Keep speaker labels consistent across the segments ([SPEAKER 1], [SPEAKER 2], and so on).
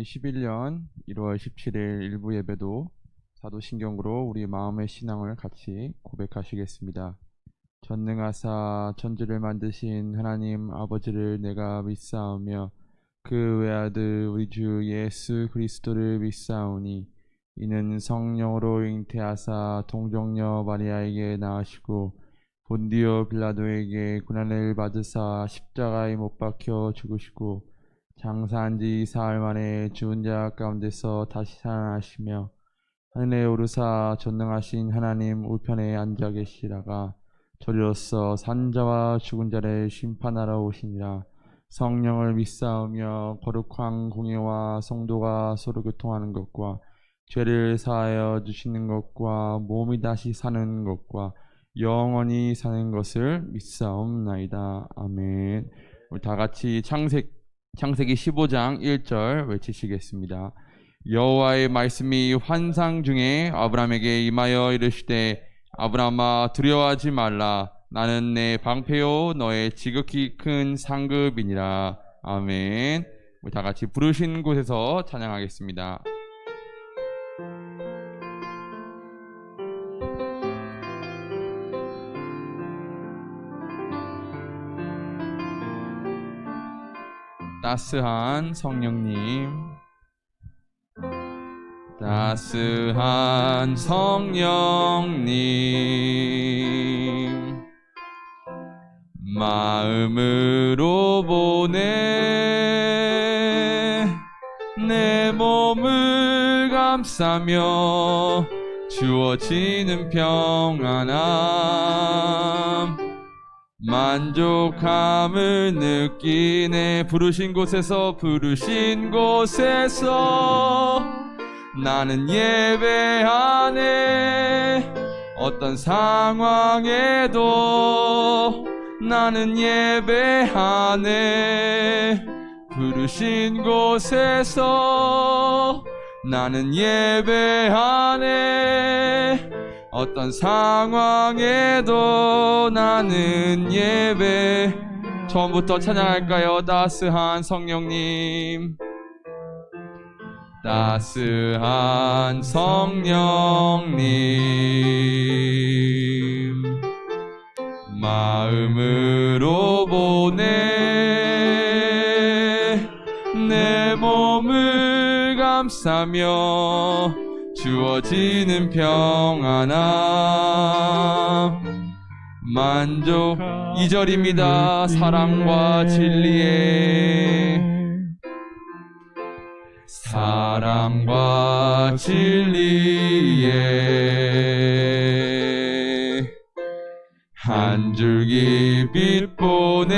[SPEAKER 1] 2011년 1월 17일 일부 예배도 사도신경으로 우리 마음의 신앙을 같이 고백하시겠습니다. 전능하사 천지를 만드신 하나님 아버지를 내가 믿사오며 그 외아들 우리 주 예수 그리스도를 믿사오니 이는 성령으로 잉태하사 동정녀 마리아에게 낳으시고 본디오 빌라도에게 고난을 받으사 십자가에 못 박혀 죽으시고 장사한 지 사흘 만에 죽은 자 가운데서 다시 살아나시며 하늘에 오르사 전능하신 하나님 우편에 앉아 계시다가 저리로서 산자와 죽은 자를 심판하러 오시니라. 성령을 믿사오며 거룩한 공예와 성도가 서로 교통하는 것과 죄를 사하여 주시는 것과 몸이 다시 사는 것과 영원히 사는 것을 믿사옵나이다. 아멘. 우리 다 같이 창세기 15장 1절 외치시겠습니다. 여호와의 말씀이 환상 중에 아브라함에게 임하여 이르시되 아브라함아 두려워하지 말라. 나는 내 방패요 너의 지극히 큰 상급이니라. 아멘. 우리 다 같이 부르신 곳에서 찬양하겠습니다. 따스한 성령님, 따스한 성령님, 마음으로 보내 내 몸을 감싸며 주어지는 평안함 만족함을 느끼네. 부르신 곳에서 나는 예배하네. 어떤 상황에도 나는 예배하네. 부르신 곳에서 나는 예배하네. 어떤 상황에도 나는 예배. 처음부터 찬양할까요? 따스한 성령님, 따스한 성령님, 마음으로 보내 내 몸을 감싸며 주어지는 평안함 만족. 2절입니다. 사랑과 진리에 한 줄기 빛 보내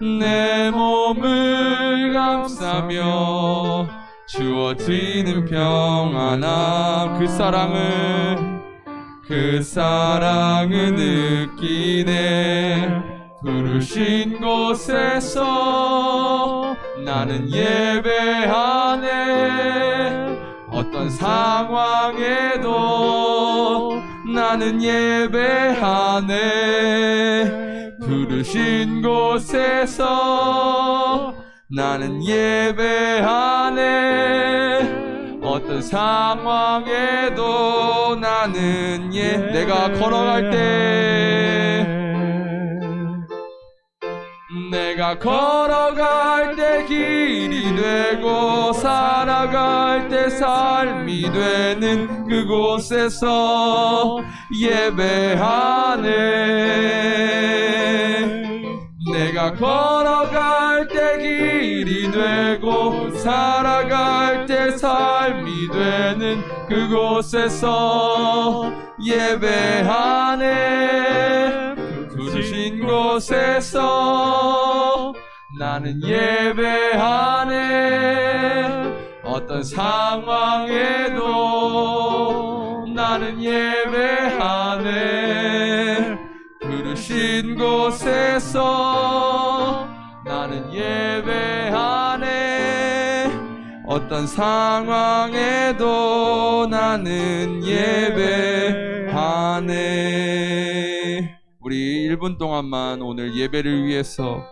[SPEAKER 1] 내 몸을 감싸며 주어지는 평안함. 그 사랑을 느끼네. 부르신 곳에서 나는 예배하네. 어떤 상황에도 나는 예배하네. 부르신 곳에서 나는 예배하네. 어떤 상황에도 나는 내가 걸어갈 때 길이 되고 살아갈 때 삶이 되는 그곳에서 예배하네. 내가 걸어갈 때 길이 되고 살아갈 때 삶이 되는 그곳에서 예배하네. 부르신 곳에서 나는 예배하네. 어떤 상황에도 나는 예배하네. 부르신 곳에서 나는 예배하네. 어떤 상황에도 나는 예배하네. 우리 1분 동안만 오늘 예배를 위해서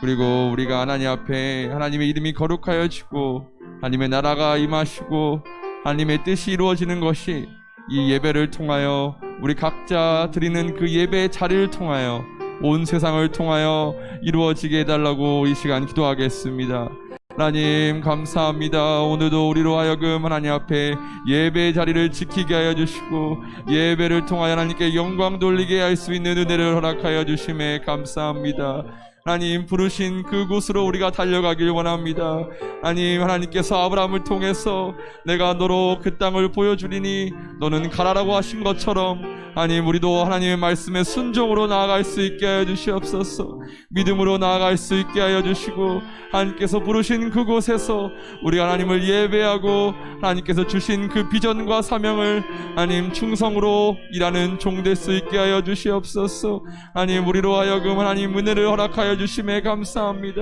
[SPEAKER 1] 그리고 우리가 하나님 앞에 하나님의 이름이 거룩하여지고 하나님의 나라가 임하시고 하나님의 뜻이 이루어지는 것이 이 예배를 통하여 우리 각자 드리는 그 예배의 자리를 통하여 온 세상을 통하여 이루어지게 해달라고 이 시간 기도하겠습니다. 하나님 감사합니다. 오늘도 우리로 하여금 하나님 앞에 예배의 자리를 지키게 하여 주시고 예배를 통하여 하나님께 영광 돌리게 할 수 있는 은혜를 허락하여 주심에 감사합니다. 하나님 부르신 그곳으로 우리가 달려가길 원합니다. 하나님께서 아브라함을 통해서 내가 너로 그 땅을 보여주리니 너는 가라라고 하신 것처럼 하나님 우리도 하나님의 말씀에 순종으로 나아갈 수 있게 하여 주시옵소서. 믿음으로 나아갈 수 있게 하여 주시고 하나님께서 부르신 그곳에서 우리 하나님을 예배하고 하나님께서 주신 그 비전과 사명을 하나님 충성으로 일하는 종 될 수 있게 하여 주시옵소서. 하나님 우리로 하여금 하나님 은혜를 허락하여 주심에 감사합니다.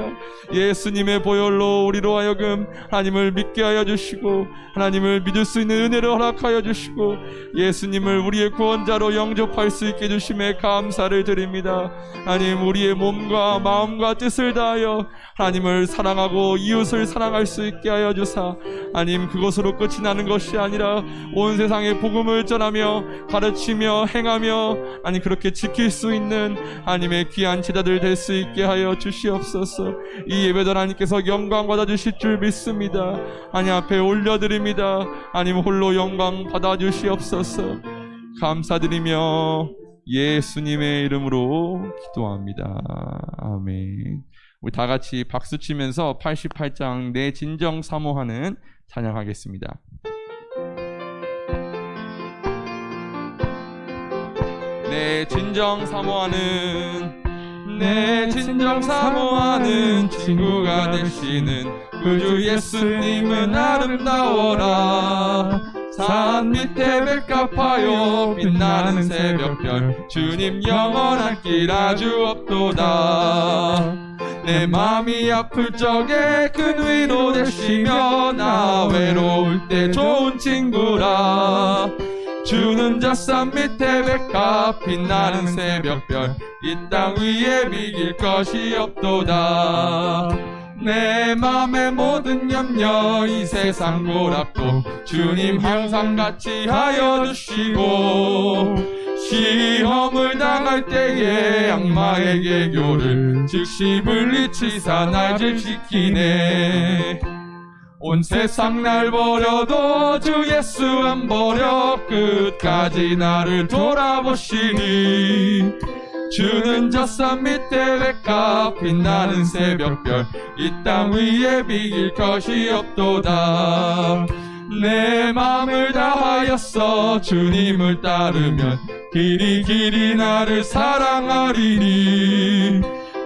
[SPEAKER 1] 예수님의 보혈로 우리로 하여금 하나님을 믿게 하여 주시고 하나님을 믿을 수 있는 은혜를 허락하여 주시고 예수님을 우리의 구원자로 영접할 수 있게 해주심에 감사를 드립니다. 하나님 우리의 몸과 마음과 뜻을 다하여 하나님을 사랑하고 이웃을 사랑할 수 있게 하여 주사 하나님 그것으로 끝이 나는 것이 아니라 온 세상에 복음을 전하며 가르치며 행하며 하나님 그렇게 지킬 수 있는 하나님의 귀한 제자들 될 수 있게 하여 주시옵소서. 이 예배도 하나님께서 영광 받아주실 줄 믿습니다. 하나님 앞에 올려드립니다. 하나님 홀로 영광 받아주시옵소서. 감사드리며 예수님의 이름으로 기도합니다. 아멘. 우리 다 같이 박수 치면서 88장 내 진정 사모하는 찬양하겠습니다. 내 진정 사모하는 내 진정 사모하는 친구가 되시는 구주 예수님은 아름다워라. 산 밑에 백합하여 빛나는 새벽별 주님 영원한 길 아주 없도다. 내 맘이 아플 적에 큰 위로 되시며 나 외로울 때 좋은 친구라. 주는 저 산 밑에 백합 빛나는 새벽별 이 땅 위에 비길 것이 없도다. 내 맘의 모든 염려 이 세상 고락도 주님 항상 같이 하여 주시고 시험을 당할 때에 악마의 개교를 즉시 물리치사 날 지키네. 온 세상 날 버려도 주 예수 안 버려 끝까지 나를 돌아보시니 주는 저 산 밑에 백합 빛나는 새벽별 이 땅 위에 비길 것이 없도다. 내 맘을 다하였어 주님을 따르면 길이 길이 나를 사랑하리니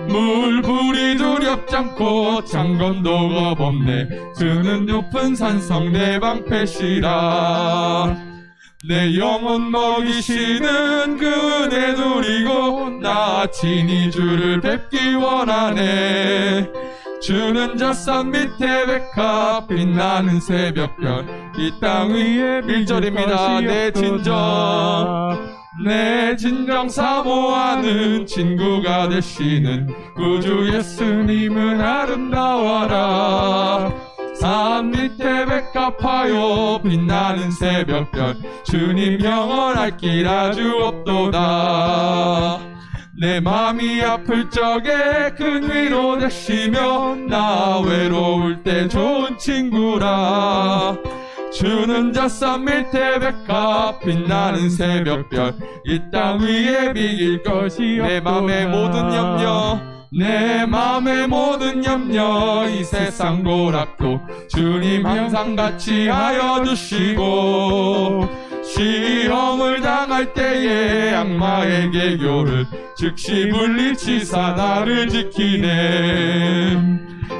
[SPEAKER 1] 물불이 두렵지 않고 창건도 겁없네 주는 높은 산성 내 방패시라. 내 영혼 먹이시는 그 은혜 누리고 나 친히 주를 뵙기 원하네. 주는 저 산 밑에 백합 빛나는 새벽별 이 땅 위에 1절입니다. 내 진정 사모하는 친구가 되시는 구주 예수님은 아름다워라. 산 밑에 백합하여 빛나는 새벽별 주님 영원할 길 아주 없도다. 내 맘이 아플 적에 큰 위로 되시며 나 외로울 때 좋은 친구라. 주는 저 산 밑에 백합 빛나는 새벽별 이 땅 위에 비길 것이 없도다. 내 맘의 모든 염려 이 세상 고락도 주님 항상 같이 하여 주시고 시험을 당할 때에 악마의 개교를 즉시 물리치사 나를 지키네.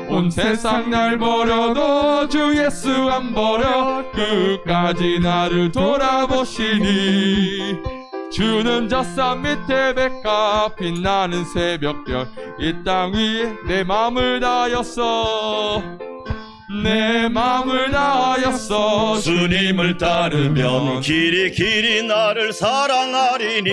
[SPEAKER 1] 온 세상 날 버려도 주 예수 안 버려 끝까지 나를 돌아보시니 주는 저 산 밑에 백합 빛나는 새벽별 이 땅 위에 내 맘을 다하였어
[SPEAKER 2] 주님을 따르면 길이 길이 나를 사랑하리니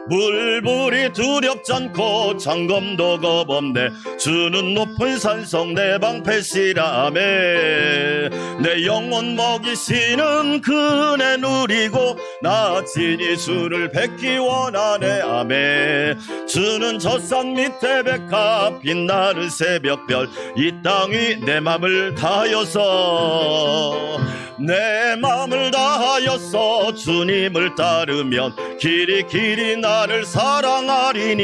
[SPEAKER 2] 물불이 두렵지 않고 장검도 겁없네. 주는 높은 산성 내 방패시라매. 내 영혼 먹이시는 그네 누리고 나 친히 주를 뵙기 원하네. 아멘. 주는 젖산 밑에 백합 빛나는 새벽별. 이 땅이 내 맘을 다하여서 내 맘을 다하여서 주님을 따르면 길이 나를 사랑하리니.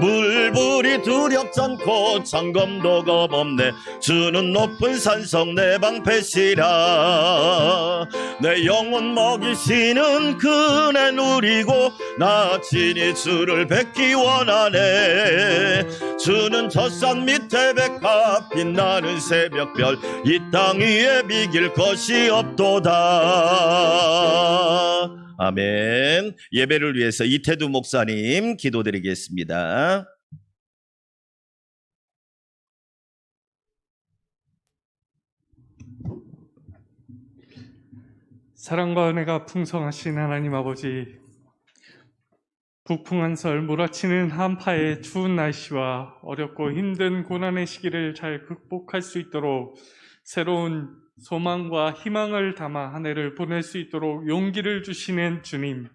[SPEAKER 2] 물불이 두렵지 않고 장검도 겁없네. 주는 높은 산성 내 방패시라. 내 영혼 먹이시는 그네 누리고 나 친히 주를 뵙기 원하네. 주는 젖산 밑에 백합 빛나는 새벽별. 이 땅 위에 비길 것이 없도다. 아멘. 예배를 위해서 이태두 목사님 기도드리겠습니다.
[SPEAKER 3] 사랑과 은혜가 풍성하신 하나님 아버지, 북풍한 설 몰아치는 한파의 추운 날씨와 어렵고 힘든 고난의 시기를 잘 극복할 수 있도록 새로운 소망과 희망을 담아 한 해를 보낼 수 있도록 용기를 주시는 주님,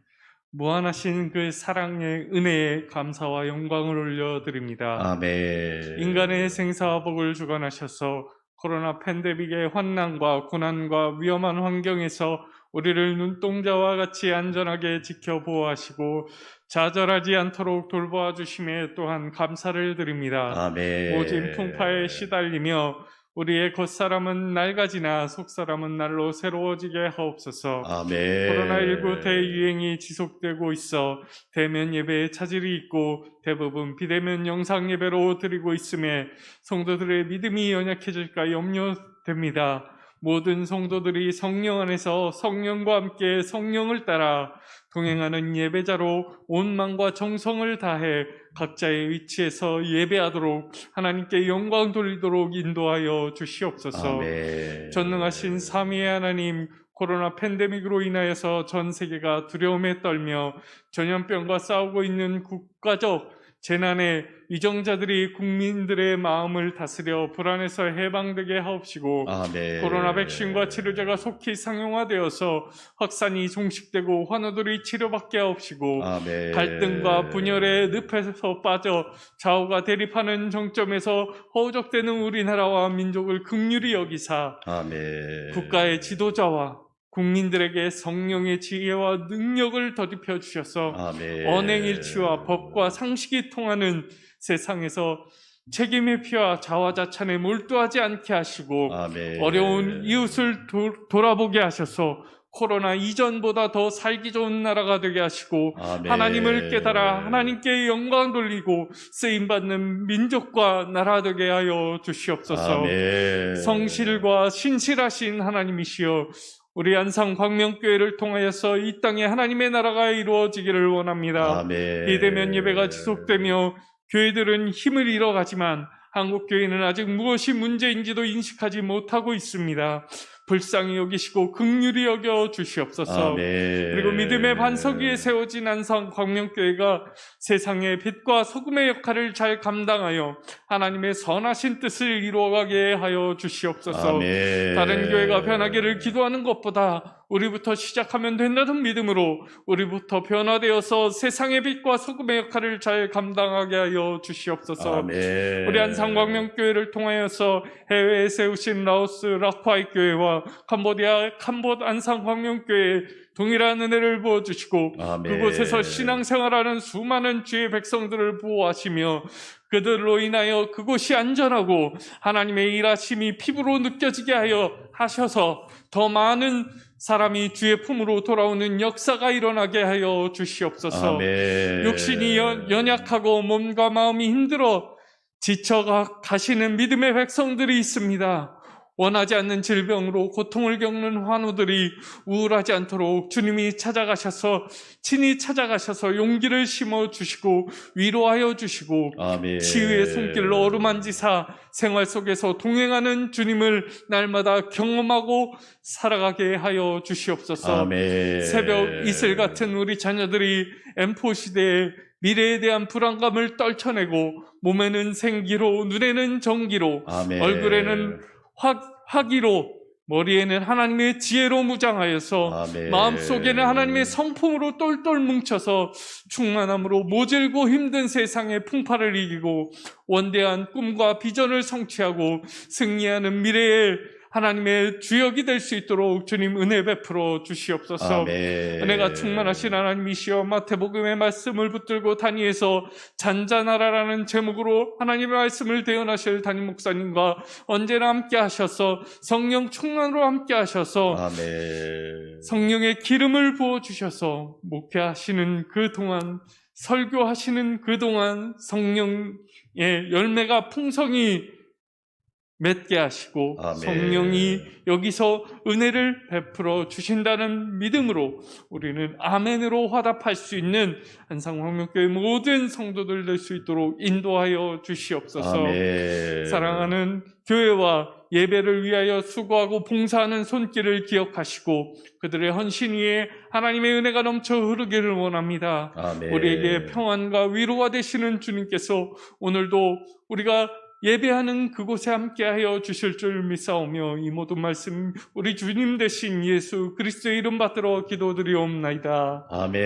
[SPEAKER 3] 무한하신 그 사랑의 은혜에 감사와 영광을 올려드립니다.
[SPEAKER 2] 아멘.
[SPEAKER 3] 인간의 생사와 복을 주관하셔서 코로나 팬데믹의 환난과 고난과 위험한 환경에서 우리를 눈동자와 같이 안전하게 지켜 보호하시고 좌절하지 않도록 돌보아 주심에 또한 감사를 드립니다.
[SPEAKER 2] 아멘.
[SPEAKER 3] 모진 풍파에 시달리며 우리의 겉사람은 낡아지나 속사람은 날로 새로워지게 하옵소서.
[SPEAKER 2] 아멘.
[SPEAKER 3] 코로나19 대유행이 지속되고 있어 대면 예배에 차질이 있고 대부분 비대면 영상 예배로 드리고 있음에 성도들의 믿음이 연약해질까 염려됩니다. 모든 성도들이 성령 안에서 성령과 함께 성령을 따라 동행하는 예배자로 온 마음과 정성을 다해 각자의 위치에서 예배하도록 하나님께 영광 돌리도록 인도하여 주시옵소서.
[SPEAKER 2] 아멘.
[SPEAKER 3] 전능하신 삼위의 하나님, 코로나 팬데믹으로 인하여서 전 세계가 두려움에 떨며 전염병과 싸우고 있는 국가적 재난에 위정자들이 국민들의 마음을 다스려 불안에서 해방되게 하옵시고,
[SPEAKER 2] 아멘.
[SPEAKER 3] 코로나 백신과 치료제가 속히 상용화되어서 확산이 종식되고 환우들이 치료받게 하옵시고,
[SPEAKER 2] 아멘.
[SPEAKER 3] 갈등과 분열의 늪에서 빠져 좌우가 대립하는 정점에서 허우적대는 우리나라와 민족을 긍휼히 여기사
[SPEAKER 2] 아멘.
[SPEAKER 3] 국가의 지도자와 국민들에게 성령의 지혜와 능력을 더딥혀 주셔서
[SPEAKER 2] 아멘.
[SPEAKER 3] 언행일치와 법과 상식이 통하는 세상에서 책임의 피와 자화자찬에 몰두하지 않게 하시고,
[SPEAKER 2] 아멘.
[SPEAKER 3] 어려운 이웃을 돌아보게 하셔서 코로나 이전보다 더 살기 좋은 나라가 되게 하시고,
[SPEAKER 2] 아멘.
[SPEAKER 3] 하나님을 깨달아 하나님께 영광 돌리고 쓰임받는 민족과 나라 되게 하여 주시옵소서.
[SPEAKER 2] 아멘.
[SPEAKER 3] 성실과 신실하신 하나님이시여, 우리 안상 광명교회를 통하여서 이 땅에 하나님의 나라가 이루어지기를 원합니다.
[SPEAKER 2] 아멘.
[SPEAKER 3] 비대면 예배가 지속되며 교회들은 힘을 잃어가지만 한국교회는 아직 무엇이 문제인지도 인식하지 못하고 있습니다. 불쌍히 여기시고 긍휼히 여겨 주시옵소서.
[SPEAKER 2] 아멘.
[SPEAKER 3] 그리고 믿음의 반석 위에 세워진 안상 광명교회가 세상의 빛과 소금의 역할을 잘 감당하여 하나님의 선하신 뜻을 이루어가게 하여 주시옵소서.
[SPEAKER 2] 아멘.
[SPEAKER 3] 다른 교회가 변하기를 기도하는 것보다 우리부터 시작하면 된다는 믿음으로 우리부터 변화되어서 세상의 빛과 소금의 역할을 잘 감당하게 하여 주시옵소서.
[SPEAKER 2] 아멘.
[SPEAKER 3] 우리 안상광명교회를 통하여서 해외에 세우신 라오스 라콰이 교회와 캄보디아 캄봇 안상광명교회에 동일한 은혜를 부어주시고,
[SPEAKER 2] 아멘.
[SPEAKER 3] 그곳에서 신앙생활하는 수많은 주의 백성들을 보호하시며 그들로 인하여 그곳이 안전하고 하나님의 일하심이 피부로 느껴지게 하셔서 더 많은 사람이 주의 품으로 돌아오는 역사가 일어나게 하여 주시옵소서.
[SPEAKER 2] 아멘.
[SPEAKER 3] 육신이 연약하고 몸과 마음이 힘들어 지쳐 가시는 믿음의 백성들이 있습니다. 원하지 않는 질병으로 고통을 겪는 환우들이 우울하지 않도록 주님이 찾아가셔서 친히 찾아가셔서 용기를 심어주시고 위로하여 주시고
[SPEAKER 2] 아멘.
[SPEAKER 3] 치유의 손길로 어루만지사 생활 속에서 동행하는 주님을 날마다 경험하고 살아가게 하여 주시옵소서.
[SPEAKER 2] 아멘.
[SPEAKER 3] 새벽 이슬 같은 우리 자녀들이 M4 시대에 미래에 대한 불안감을 떨쳐내고 몸에는 생기로 눈에는 정기로
[SPEAKER 2] 아멘.
[SPEAKER 3] 얼굴에는 화기로 머리에는 하나님의 지혜로 무장하여서
[SPEAKER 2] 아멘.
[SPEAKER 3] 마음속에는 하나님의 성품으로 똘똘 뭉쳐서 충만함으로 모질고 힘든 세상의 풍파를 이기고 원대한 꿈과 비전을 성취하고 승리하는 미래의 하나님의 주역이 될 수 있도록 주님 은혜 베풀어 주시옵소서.
[SPEAKER 2] 아멘.
[SPEAKER 3] 은혜가 충만하신 하나님이시여 마태복음의 말씀을 붙들고 단위에서 잔잔하라라는 제목으로 하나님의 말씀을 대언하실 담임 목사님과 언제나 함께 하셔서 성령 충만으로 함께 하셔서
[SPEAKER 2] 아멘.
[SPEAKER 3] 성령의 기름을 부어주셔서 목회하시는 그동안 설교하시는 그동안 성령의 열매가 풍성히 맺게 하시고
[SPEAKER 2] 아멘.
[SPEAKER 3] 성령이 여기서 은혜를 베풀어 주신다는 믿음으로 우리는 아멘으로 화답할 수 있는 한상광명교회 모든 성도들 될 수 있도록 인도하여 주시옵소서.
[SPEAKER 2] 아멘.
[SPEAKER 3] 사랑하는 교회와 예배를 위하여 수고하고 봉사하는 손길을 기억하시고 그들의 헌신 위에 하나님의 은혜가 넘쳐 흐르기를 원합니다.
[SPEAKER 2] 아멘.
[SPEAKER 3] 우리에게 평안과 위로가 되시는 주님께서 오늘도 우리가 예배하는 그곳에 함께하여 주실 줄 믿사오며 이 모든 말씀 우리 주님 되신 예수 그리스도의 이름 받들어 기도드리옵나이다.
[SPEAKER 2] 아멘.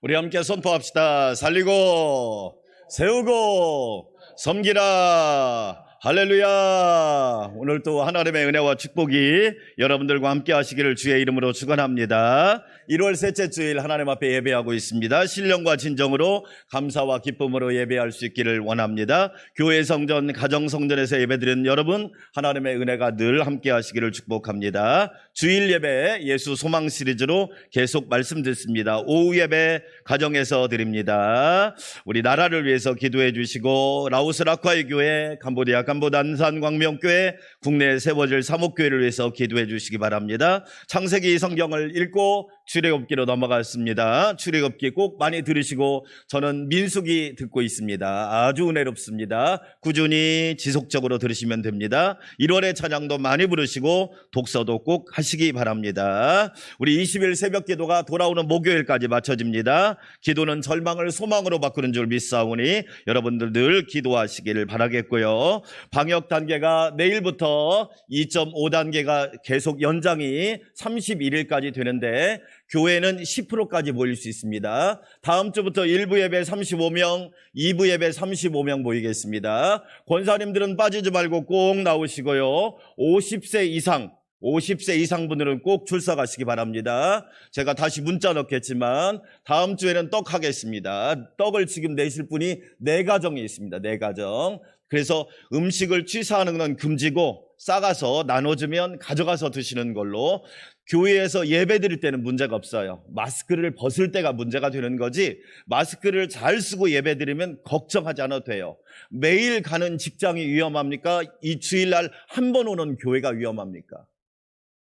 [SPEAKER 2] 우리 함께 선포합시다. 살리고 세우고 섬기라. 할렐루야. 오늘 또 하나님의 은혜와 축복이 여러분들과 함께 하시기를 주의 이름으로 축원합니다. 1월 셋째 주일 하나님 앞에 예배하고 있습니다. 신령과 진정으로 감사와 기쁨으로 예배할 수 있기를 원합니다. 교회 성전, 가정 성전에서 예배드리는 여러분 하나님의 은혜가 늘 함께 하시기를 축복합니다. 주일 예배 예수 소망 시리즈로 계속 말씀 듣습니다. 오후 예배 가정에서 드립니다. 우리 나라를 위해서 기도해 주시고 라오스 라콰이 교회, 캄보디아 간보단산 광명교회, 국내에 세워질 사목교회를 위해서 기도해 주시기 바랍니다. 창세기 성경을 읽고 출애굽기로 넘어갔습니다. 출애굽기 꼭 많이 들으시고 저는 민수기 듣고 있습니다. 아주 은혜롭습니다. 꾸준히 지속적으로 들으시면 됩니다. 1월의 찬양도 많이 부르시고 독서도 꼭 하시기 바랍니다. 우리 20일 새벽 기도가 돌아오는 목요일까지 마쳐집니다. 기도는 절망을 소망으로 바꾸는 줄 믿사오니 여러분들 늘 기도하시기를 바라겠고요. 방역 단계가 내일부터 2.5단계가 계속 연장이 31일까지 되는데 교회는 10%까지 모일 수 있습니다. 다음 주부터 1부 예배 35명, 2부 예배 35명 모이겠습니다. 권사님들은 빠지지 말고 꼭 나오시고요. 50세 이상 분들은 꼭 출석 하시기 바랍니다. 제가 다시 문자 넣겠지만 다음 주에는 떡 하겠습니다. 떡을 지금 내실 분이 4가정이 있습니다. 4가정. 그래서 음식을 취사하는 건 금지고 싸가서 나눠주면 가져가서 드시는 걸로. 교회에서 예배 드릴 때는 문제가 없어요. 마스크를 벗을 때가 문제가 되는 거지 마스크를 잘 쓰고 예배 드리면 걱정하지 않아도 돼요. 매일 가는 직장이 위험합니까? 이 주일날 한 번 오는 교회가 위험합니까?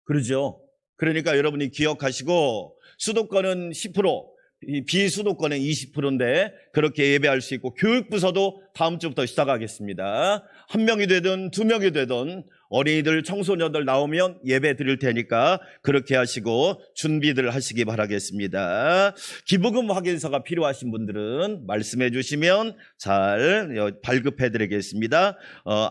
[SPEAKER 2] 그러죠. 그러니까 여러분이 기억하시고 수도권은 10%, 비수도권은 20%인데 그렇게 예배할 수 있고 교육부서도 다음 주부터 시작하겠습니다. 1명이 되든 2명이 되든 어린이들, 청소년들 나오면 예배 드릴 테니까 그렇게 하시고 준비들 하시기 바라겠습니다. 기부금 확인서가 필요하신 분들은 말씀해 주시면 잘 발급해 드리겠습니다.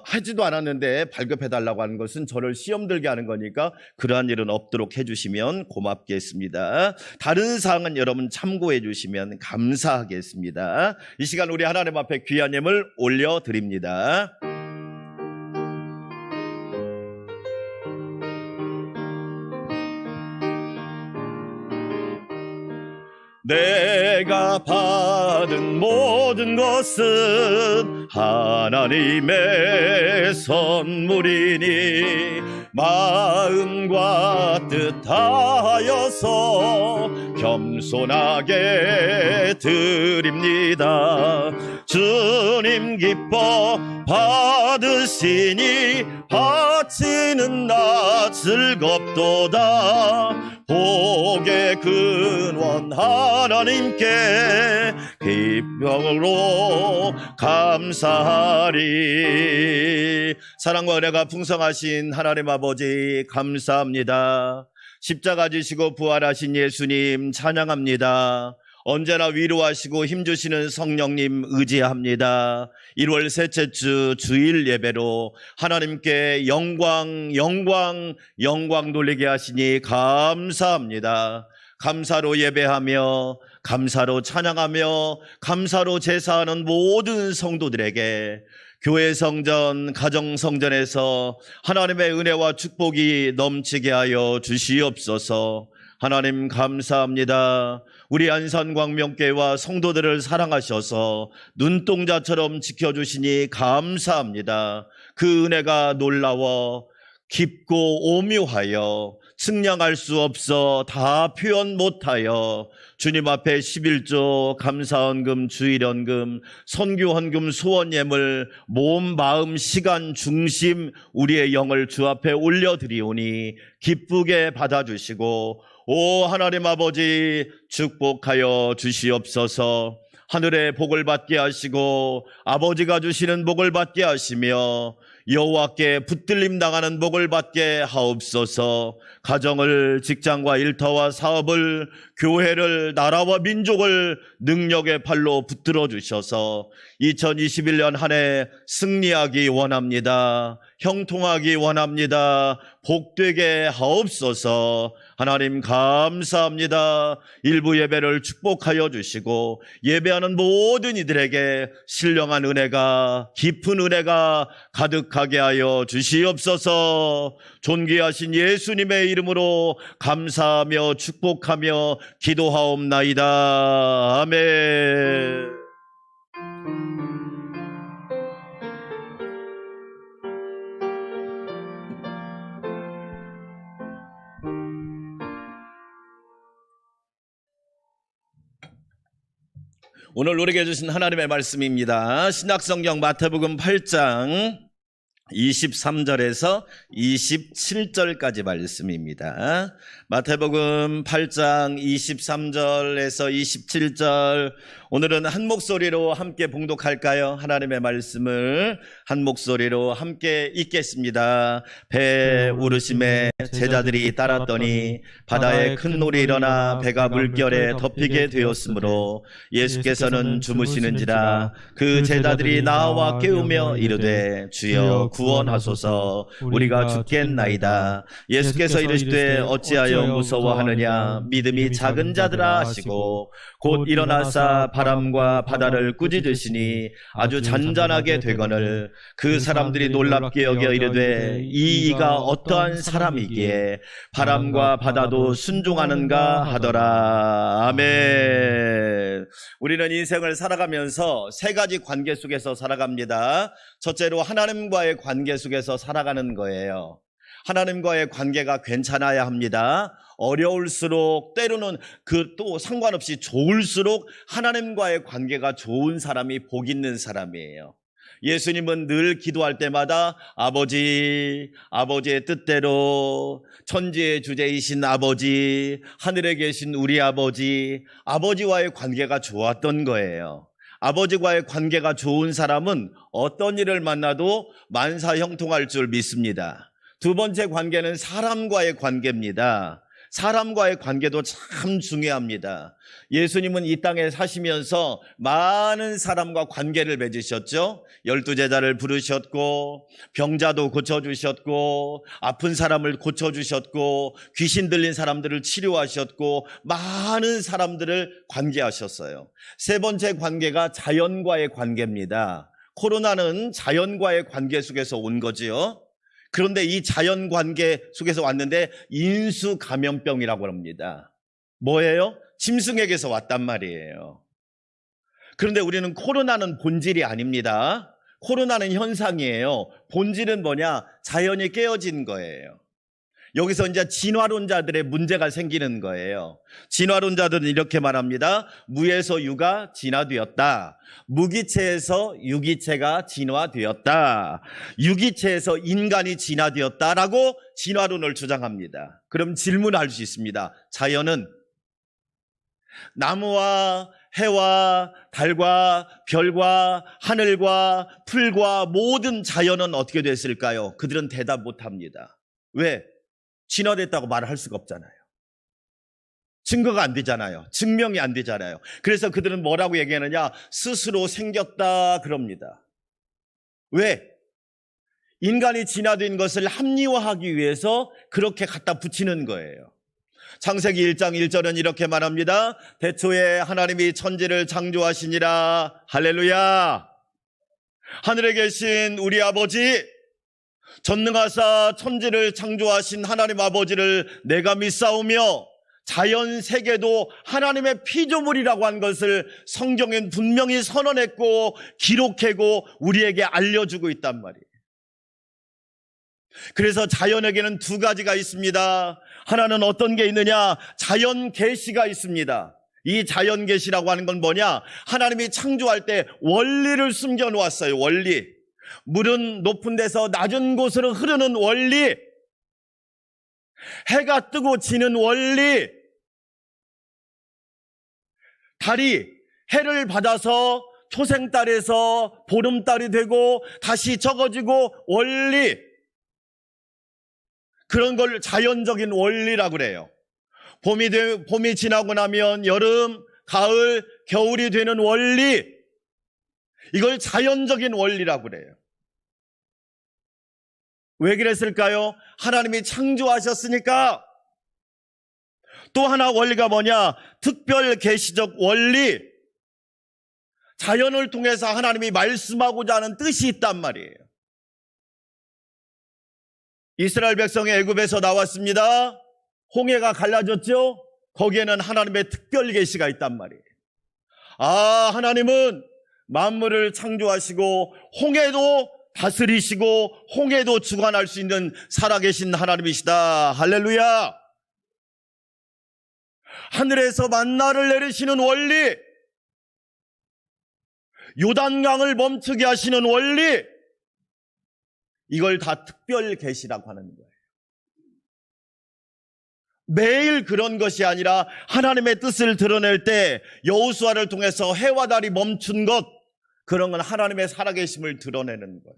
[SPEAKER 2] 하지도 않았는데 발급해 달라고 하는 것은 저를 시험 들게 하는 거니까 그러한 일은 없도록 해 주시면 고맙겠습니다. 다른 사항은 여러분 참고해 주시면 감사하겠습니다. 이 시간 우리 하나님 앞에 귀한 예물 올려드립니다. 내가 받은 모든 것은 하나님의 선물이니 마음과 뜻하여서 겸손하게 드립니다. 주님 기뻐 받으시니 바치는 나 즐겁도다. 복의 근원 하나님께 기쁨으로 감사하리. 사랑과 은혜가 풍성하신 하나님 아버지 감사합니다. 십자가 지시고 부활하신 예수님 찬양합니다. 언제나 위로하시고 힘주시는 성령님 의지합니다. 1월 셋째 주 주일 예배로 하나님께 영광 돌리게 하시니 감사합니다. 감사로 예배하며 감사로 찬양하며 감사로 제사하는 모든 성도들에게 교회 성전, 가정 성전에서 하나님의 은혜와 축복이 넘치게 하여 주시옵소서. 하나님 감사합니다. 우리 안산광명교회와 성도들을 사랑하셔서 눈동자처럼 지켜주시니 감사합니다. 그 은혜가 놀라워 깊고 오묘하여 측량할 수 없어 다 표현 못하여 주님 앞에 11조 감사헌금, 주일헌금, 선교헌금, 소원예물, 몸, 마음, 시간, 중심 우리의 영을 주 앞에 올려드리오니 기쁘게 받아주시고 오 하나님 아버지 축복하여 주시옵소서. 하늘의 복을 받게 하시고 아버지가 주시는 복을 받게 하시며 여호와께 붙들림 당하는 복을 받게 하옵소서. 가정을, 직장과 일터와 사업을, 교회를, 나라와 민족을 능력의 팔로 붙들어 주셔서 2021년 한 해 승리하기 원합니다. 형통하기 원합니다. 복되게 하옵소서. 하나님 감사합니다. 일부 예배를 축복하여 주시고 예배하는 모든 이들에게 신령한 은혜가, 깊은 은혜가 가득하게 하여 주시옵소서. 존귀하신 예수님의 이름으로 감사하며 축복하며 기도하옵나이다. 아멘. 오늘 우리에게 주신 하나님의 말씀입니다. 신약성경 마태복음 8장 23절에서 27절까지 말씀입니다. 마태복음 8장 23절에서 27절, 오늘은 한 목소리로 함께 봉독할까요? 하나님의 말씀을 한 목소리로 함께 읽겠습니다. 배 오르심에 제자들이 따랐더니 바다에 큰 놀이 일어나 배가 물결에 덮이게 되었으므로 예수께서는 주무시는지라 그 제자들이 나와 깨우며 이르되 주여 구원하소서, 우리가 죽겠나이다. 예수께서 이르시되 어찌하여 무서워하느냐, 믿음이 작은 자들아 하시고 곧 일어나사 바람과 바다를 꾸짖으시니 아주 잔잔하게 되거늘 그 사람들이 놀랍게 여겨 이르되 이가 어떠한 사람이기에 바람과 바다도 순종하는가 하더라. 아멘. 우리는 인생을 살아가면서 세 가지 관계 속에서 살아갑니다. 첫째로 하나님과의 관계 속에서 살아가는 거예요. 하나님과의 관계가 괜찮아야 합니다. 어려울수록, 때로는 그 또 상관없이 좋을수록 하나님과의 관계가 좋은 사람이 복 있는 사람이에요. 예수님은 늘 기도할 때마다 아버지의 뜻대로, 천지의 주제이신 아버지, 하늘에 계신 우리 아버지와의 관계가 좋았던 거예요. 아버지와의 관계가 좋은 사람은 어떤 일을 만나도 만사형통할 줄 믿습니다. 두 번째 관계는 사람과의 관계입니다. 사람과의 관계도 참 중요합니다. 예수님은 이 땅에 사시면서 많은 사람과 관계를 맺으셨죠. 12제자를 부르셨고 병자도 고쳐주셨고 아픈 사람을 고쳐주셨고 귀신 들린 사람들을 치료하셨고 많은 사람들을 관계하셨어요. 세 번째 관계가 자연과의 관계입니다. 코로나는 자연과의 관계 속에서 온 거지요. 그런데 이 자연 관계 속에서 왔는데 인수 감염병이라고 합니다. 뭐예요? 짐승에게서 왔단 말이에요. 그런데 우리는 코로나는 본질이 아닙니다. 코로나는 현상이에요. 본질은 뭐냐? 자연이 깨어진 거예요. 여기서 이제 진화론자들의 문제가 생기는 거예요. 진화론자들은 이렇게 말합니다. 무에서 유가 진화되었다. 무기체에서 유기체가 진화되었다. 유기체에서 인간이 진화되었다라고 진화론을 주장합니다. 그럼 질문할 수 있습니다. 자연은 나무와 해와 달과 별과 하늘과 풀과 모든 자연은 어떻게 됐을까요? 그들은 대답 못합니다. 왜? 진화됐다고 말을 할 수가 없잖아요. 증거가 안 되잖아요. 증명이 안 되잖아요. 그래서 그들은 뭐라고 얘기하느냐? 스스로 생겼다 그럽니다. 왜? 인간이 진화된 것을 합리화하기 위해서 그렇게 갖다 붙이는 거예요. 창세기 1장 1절은 이렇게 말합니다. 태초에 하나님이 천지를 창조하시니라. 할렐루야. 하늘에 계신 우리 아버지, 전능하사 천지를 창조하신 하나님 아버지를 내가 믿사오며 자연 세계도 하나님의 피조물이라고 한 것을 성경엔 분명히 선언했고 기록하고 우리에게 알려주고 있단 말이에요. 그래서 자연에게는 두 가지가 있습니다. 하나는 어떤 게 있느냐? 자연 계시가 있습니다. 이 자연 계시라고 하는 건 뭐냐? 하나님이 창조할 때 원리를 숨겨 놓았어요. 원리. 물은 높은 데서 낮은 곳으로 흐르는 원리, 해가 뜨고 지는 원리, 달이 해를 받아서 초생달에서 보름달이 되고 다시 적어지고 원리, 그런 걸 자연적인 원리라고 그래요. 봄이 지나고 나면 여름, 가을, 겨울이 되는 원리, 이걸 자연적인 원리라고 그래요. 왜 그랬을까요? 하나님이 창조하셨으니까. 또 하나 원리가 뭐냐? 특별 계시적 원리. 자연을 통해서 하나님이 말씀하고자 하는 뜻이 있단 말이에요. 이스라엘 백성이 애굽에서 나왔습니다. 홍해가 갈라졌죠? 거기에는 하나님의 특별 계시가 있단 말이에요. 아, 하나님은 만물을 창조하시고 홍해도 다스리시고 홍해도 주관할 수 있는 살아계신 하나님이시다. 할렐루야. 하늘에서 만나를 내리시는 원리, 요단강을 멈추게 하시는 원리, 이걸 다 특별 계시라고 하는 거예요. 매일 그런 것이 아니라 하나님의 뜻을 드러낼 때 여호수아를 통해서 해와 달이 멈춘 것, 그런 건 하나님의 살아계심을 드러내는 거예요.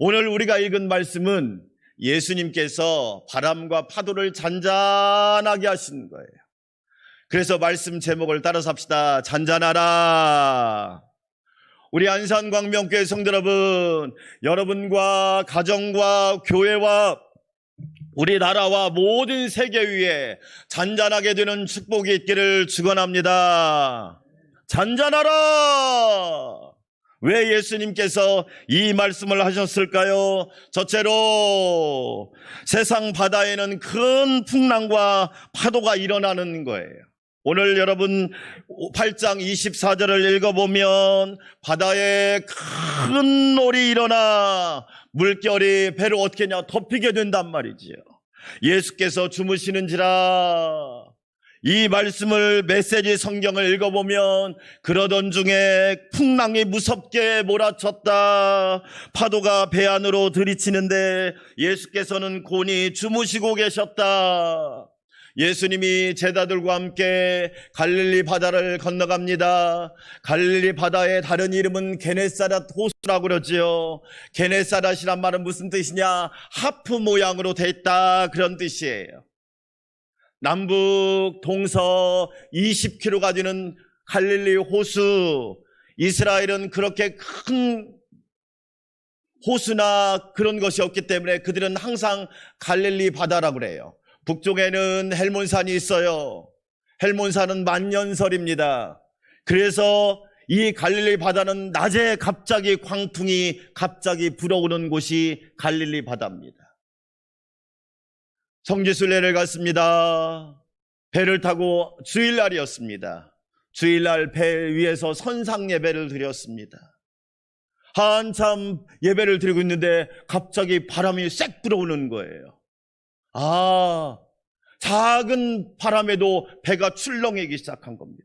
[SPEAKER 2] 오늘 우리가 읽은 말씀은 예수님께서 바람과 파도를 잔잔하게 하신 거예요. 그래서 말씀 제목을 따라서 합시다. 잔잔하라. 우리 안산광명교회 성도 여러분, 여러분과 가정과 교회와 우리나라와 모든 세계 위에 잔잔하게 되는 축복이 있기를 축원합니다. 잔잔하라. 왜 예수님께서 이 말씀을 하셨을까요? 첫째로 세상 바다에는 큰 풍랑과 파도가 일어나는 거예요. 오늘 여러분 8장 24절을 읽어보면 바다에 큰 놀이 일어나 물결이 배를 어떻게 하냐 덮이게 된단 말이지요. 예수께서 주무시는지라. 이 말씀을 메시지 성경을 읽어보면 그러던 중에 풍랑이 무섭게 몰아쳤다. 파도가 배 안으로 들이치는데 예수께서는 곤히 주무시고 계셨다. 예수님이 제자들과 함께 갈릴리 바다를 건너갑니다. 갈릴리 바다의 다른 이름은 게네사렛 호수라고 그러지요. 게네사렛이란 말은 무슨 뜻이냐? 하프 모양으로 돼 있다, 그런 뜻이에요. 남북 동서 20km가 되는 갈릴리 호수. 이스라엘은 그렇게 큰 호수나 그런 것이 없기 때문에 그들은 항상 갈릴리 바다라고 그래요. 북쪽에는 헬몬산이 있어요. 헬몬산은 만년설입니다. 그래서 이 갈릴리 바다는 낮에 갑자기 광풍이 갑자기 불어오는 곳이 갈릴리 바다입니다. 성지순례를 갔습니다. 배를 타고 주일날이었습니다. 주일날 배 위에서 선상 예배를 드렸습니다. 한참 예배를 드리고 있는데 갑자기 바람이 쌕 불어오는 거예요. 작은 바람에도 배가 출렁이기 시작한 겁니다.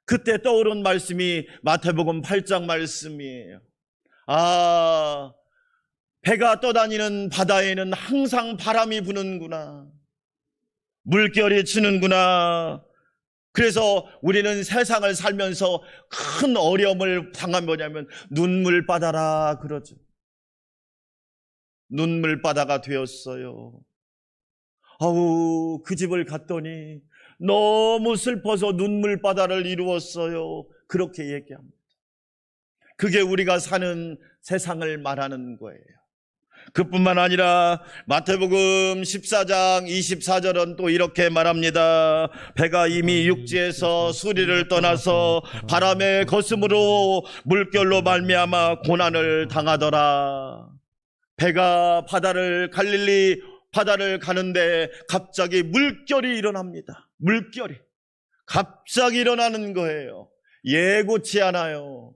[SPEAKER 2] 그때 떠오른 말씀이 마태복음 8장 말씀이에요. 배가 떠다니는 바다에는 항상 바람이 부는구나. 물결이 치는구나. 그래서 우리는 세상을 살면서 큰 어려움을 당하면 뭐냐면 눈물바다라 그러죠. 눈물바다가 되었어요. 그 집을 갔더니 너무 슬퍼서 눈물바다를 이루었어요. 그렇게 얘기합니다. 그게 우리가 사는 세상을 말하는 거예요. 그뿐만 아니라 마태복음 14장 24절은 또 이렇게 말합니다. 배가 이미 육지에서 수리를 떠나서 바람의 거슴으로 물결로 말미암아 고난을 당하더라. 배가 갈릴리 바다를 가는데 갑자기 물결이 일어납니다. 물결이 갑자기 일어나는 거예요. 예고치 않아요.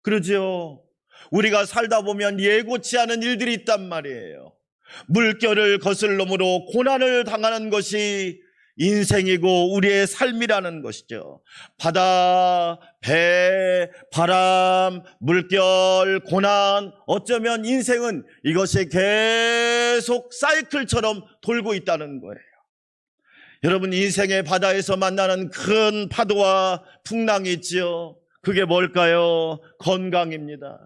[SPEAKER 2] 그러죠? 우리가 살다 보면 예고치 않은 일들이 있단 말이에요. 물결을 거슬러므로 고난을 당하는 것이 인생이고 우리의 삶이라는 것이죠. 바다, 배, 바람, 물결, 고난, 어쩌면 인생은 이것이 계속 사이클처럼 돌고 있다는 거예요. 여러분, 인생의 바다에서 만나는 큰 파도와 풍랑이 있지요. 그게 뭘까요? 건강입니다.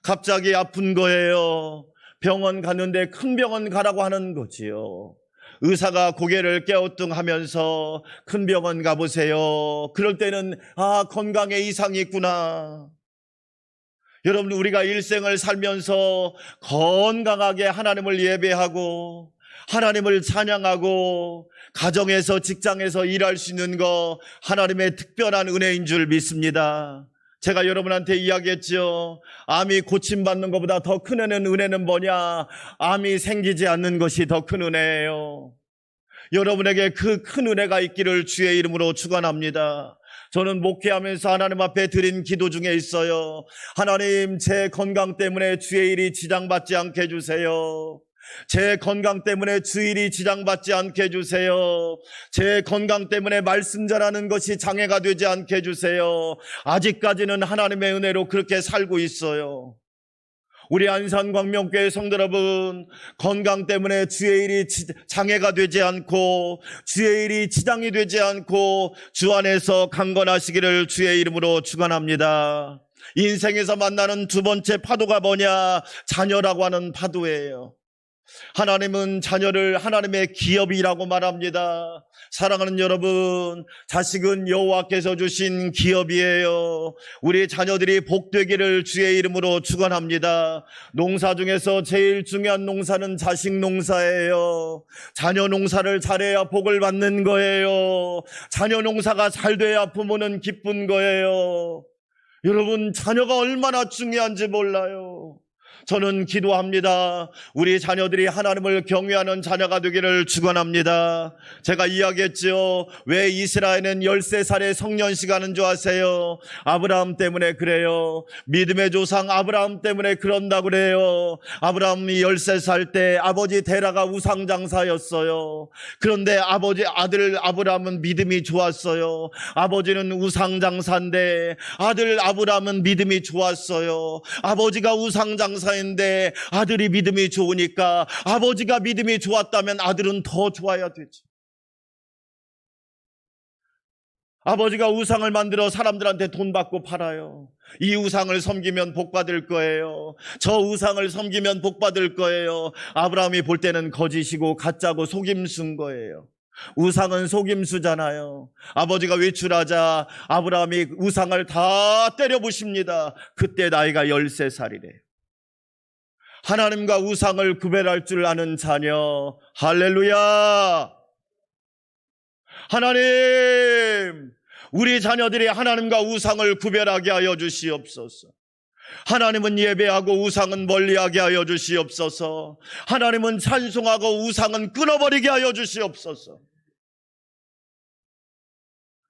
[SPEAKER 2] 갑자기 아픈 거예요. 병원 갔는데 큰 병원 가라고 하는 거지요. 의사가 고개를 갸우뚱하면서 큰 병원 가보세요. 그럴 때는 건강에 이상이 있구나. 여러분, 우리가 일생을 살면서 건강하게 하나님을 예배하고 하나님을 찬양하고 가정에서 직장에서 일할 수 있는 거 하나님의 특별한 은혜인 줄 믿습니다. 제가 여러분한테 이야기했죠. 암이 고침받는 것보다 더 큰 은혜는 뭐냐? 암이 생기지 않는 것이 더 큰 은혜예요. 여러분에게 그 큰 은혜가 있기를 주의 이름으로 축원합니다. 저는 목회하면서 하나님 앞에 드린 기도 중에 있어요. 하나님, 제 건강 때문에 주의 일이 지장받지 않게 해주세요. 제 건강 때문에 주일이 지장받지 않게 해주세요. 제 건강 때문에 말씀 전하는 것이 장애가 되지 않게 해주세요. 아직까지는 하나님의 은혜로 그렇게 살고 있어요. 우리 안산광명교회 성도 여러분, 건강 때문에 주의 일이 장애가 되지 않고 주의 일이 지장이 되지 않고 주 안에서 강건하시기를 주의 이름으로 축원합니다. 인생에서 만나는 두 번째 파도가 뭐냐? 자녀라고 하는 파도예요. 하나님은 자녀를 하나님의 기업이라고 말합니다. 사랑하는 여러분, 자식은 여호와께서 주신 기업이에요. 우리 자녀들이 복되기를 주의 이름으로 축원합니다. 농사 중에서 제일 중요한 농사는 자식 농사예요. 자녀 농사를 잘해야 복을 받는 거예요. 자녀 농사가 잘 돼야 부모는 기쁜 거예요. 여러분, 자녀가 얼마나 중요한지 몰라요. 저는 기도합니다. 우리 자녀들이 하나님을 경외하는 자녀가 되기를 축원합니다. 제가 이야기했죠. 왜 이스라엘은 13살에 성년식 하는 줄 아세요? 아브라함 때문에 그래요. 믿음의 조상 아브라함 때문에 그런다고 그래요. 아브라함이 13살 때 아버지 데라가 우상장사였어요. 그런데 아들 아브라함은 믿음이 좋았어요. 아버지는 우상장사인데 아들 아브라함은 믿음이 좋았어요. 아버지가 우상장사인데 아들이 믿음이 좋으니까 아버지가 믿음이 좋았다면 아들은 더 좋아야 되지. 아버지가 우상을 만들어 사람들한테 돈 받고 팔아요. 이 우상을 섬기면 복 받을 거예요. 저 우상을 섬기면 복 받을 거예요. 아브라함이 볼 때는 거짓이고 가짜고 속임수인 거예요. 우상은 속임수잖아요. 아버지가 외출하자 아브라함이 우상을 다 때려부십니다. 그때 나이가 13살이래요. 하나님과 우상을 구별할 줄 아는 자녀. 할렐루야. 하나님, 우리 자녀들이 하나님과 우상을 구별하게 하여 주시옵소서. 하나님은 예배하고 우상은 멀리하게 하여 주시옵소서. 하나님은 찬송하고 우상은 끊어버리게 하여 주시옵소서.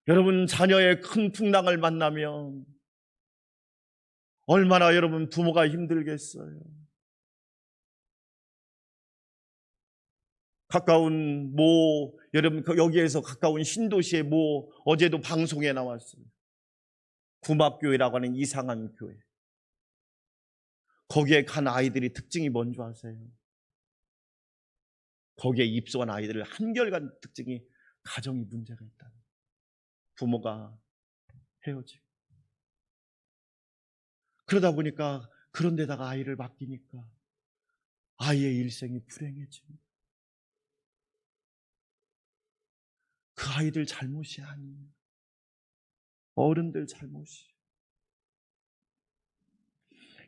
[SPEAKER 2] 여러분, 자녀의 큰 풍랑을 만나면 얼마나 여러분 부모가 힘들겠어요. 가까운 여러분 여기에서 가까운 신도시의 어제도 방송에 나왔어요. 구막교회라고 하는 이상한 교회. 거기에 간 아이들이 특징이 뭔지 아세요? 거기에 입소한 아이들을 한결간 특징이 가정이 문제가 있다는 거예요. 부모가 헤어지고. 그러다 보니까 그런 데다가 아이를 맡기니까 아이의 일생이 불행해집니다. 그 아이들 잘못이 아니에요. 어른들 잘못이.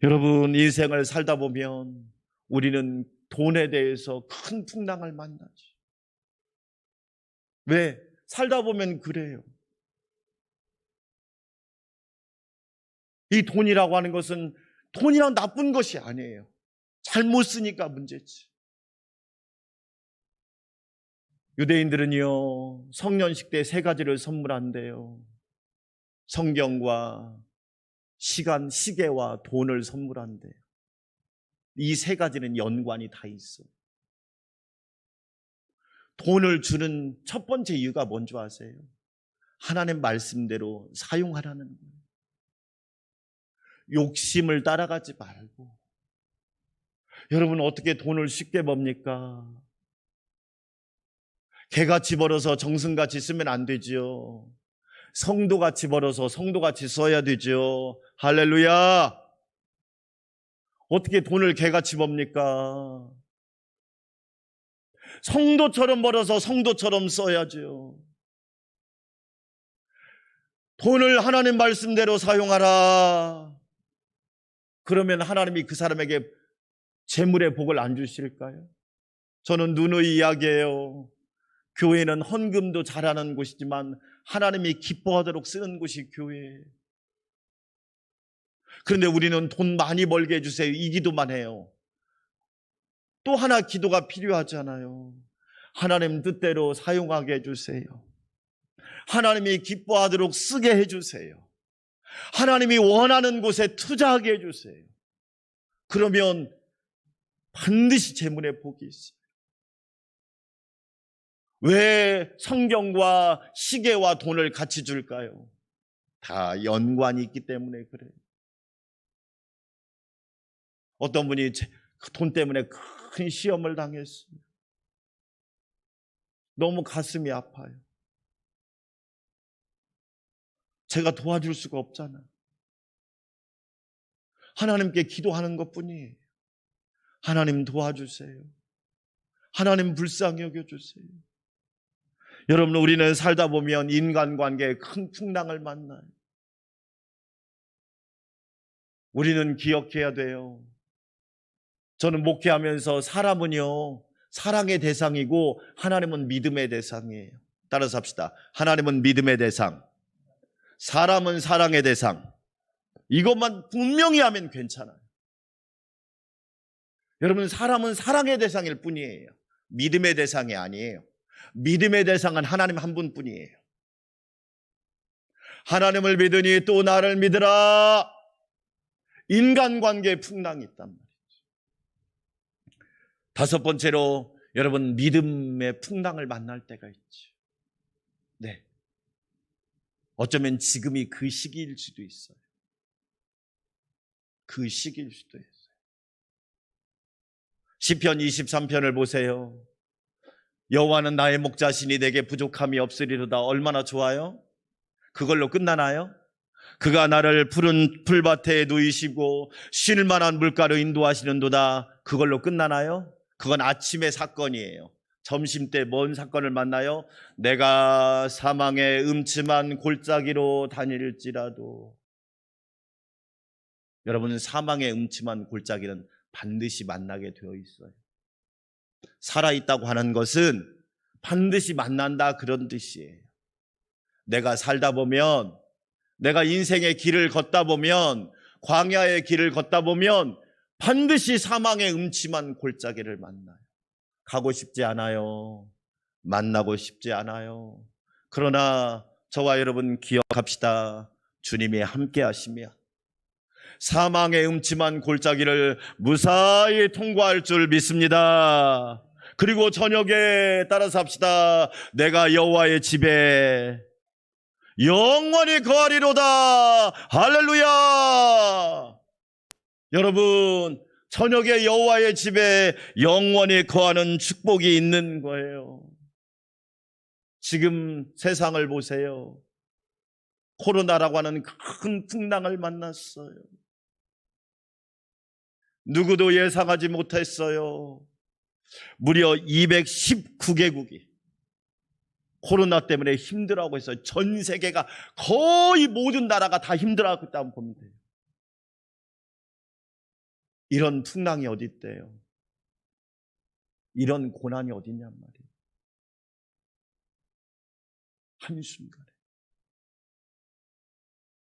[SPEAKER 2] 여러분, 인생을 살다 보면 우리는 돈에 대해서 큰 풍랑을 만나지. 왜? 살다 보면 그래요. 이 돈이라고 하는 것은 돈이란 나쁜 것이 아니에요. 잘못 쓰니까 문제지. 유대인들은요, 성년식 때 3가지를 선물한대요. 성경과 시간, 시계와 돈을 선물한대요. 이 3가지는 연관이 다 있어요. 돈을 주는 첫 번째 이유가 뭔지 아세요? 하나님 말씀대로 사용하라는 거예요. 욕심을 따라가지 말고. 여러분, 어떻게 돈을 쉽게 법니까? 개같이 벌어서 정승같이 쓰면 안 되지요. 성도같이 벌어서 성도같이 써야 되죠. 할렐루야. 어떻게 돈을 개같이 법니까? 성도처럼 벌어서 성도처럼 써야죠. 돈을 하나님 말씀대로 사용하라. 그러면 하나님이 그 사람에게 재물의 복을 안 주실까요? 저는 누누이 이야기해요. 교회는 헌금도 잘하는 곳이지만 하나님이 기뻐하도록 쓰는 곳이 교회예요. 그런데 우리는 돈 많이 벌게 해주세요, 이 기도만 해요. 또 하나 기도가 필요하잖아요. 하나님 뜻대로 사용하게 해주세요. 하나님이 기뻐하도록 쓰게 해주세요. 하나님이 원하는 곳에 투자하게 해주세요. 그러면 반드시 재물의 복이 있어요. 왜 성경과 시계와 돈을 같이 줄까요? 다 연관이 있기 때문에 그래요. 어떤 분이 돈 때문에 큰 시험을 당했어요. 너무 가슴이 아파요. 제가 도와줄 수가 없잖아요. 하나님께 기도하는 것뿐이에요. 하나님 도와주세요. 하나님 불쌍히 여겨주세요. 여러분, 우리는 살다 보면 인간관계에 큰 풍랑을 만나요. 우리는 기억해야 돼요. 저는 목회하면서 사람은요, 사랑의 대상이고 하나님은 믿음의 대상이에요. 따라서 합시다. 하나님은 믿음의 대상, 사람은 사랑의 대상. 이것만 분명히 하면 괜찮아요. 여러분, 사람은 사랑의 대상일 뿐이에요. 믿음의 대상이 아니에요. 믿음의 대상은 하나님 한 분뿐이에요. 하나님을 믿으니 또 나를 믿으라. 인간관계에 풍랑이 있단 말이죠. 5번째로 여러분, 믿음의 풍랑을 만날 때가 있죠. 네, 어쩌면 지금이 그 시기일 수도 있어요. 그 시기일 수도 있어요. 시편 23편을 보세요. 여호와는 나의 목자시니 내게 부족함이 없으리로다. 얼마나 좋아요? 그걸로 끝나나요? 그가 나를 푸른 풀밭에 누이시고 쉴 만한 물가로 인도하시는도다. 그걸로 끝나나요? 그건 아침의 사건이에요. 점심때 뭔 사건을 만나요? 내가 사망의 음침한 골짜기로 다닐지라도. 여러분, 사망의 음침한 골짜기는 반드시 만나게 되어 있어요. 살아있다고 하는 것은 반드시 만난다, 그런 뜻이에요. 내가 살다 보면, 내가 인생의 길을 걷다 보면, 광야의 길을 걷다 보면 반드시 사망의 음침한 골짜기를 만나요. 가고 싶지 않아요. 만나고 싶지 않아요. 그러나 저와 여러분 기억합시다. 주님이 함께 하시면 사망의 음침한 골짜기를 무사히 통과할 줄 믿습니다. 그리고 저녁에 따라서 합시다. 내가 여호와의 집에 영원히 거하리로다. 할렐루야. 여러분, 저녁에 여호와의 집에 영원히 거하는 축복이 있는 거예요. 지금 세상을 보세요. 코로나라고 하는 큰 풍랑을 만났어요. 누구도 예상하지 못했어요. 무려 219개국이 코로나 때문에 힘들어하고 있어요. 전 세계가 거의 모든 나라가 다 힘들어하고 있다고 보면 돼요. 이런 풍랑이 어디 있대요? 이런 고난이 어디 있냔 말이에요. 한순간에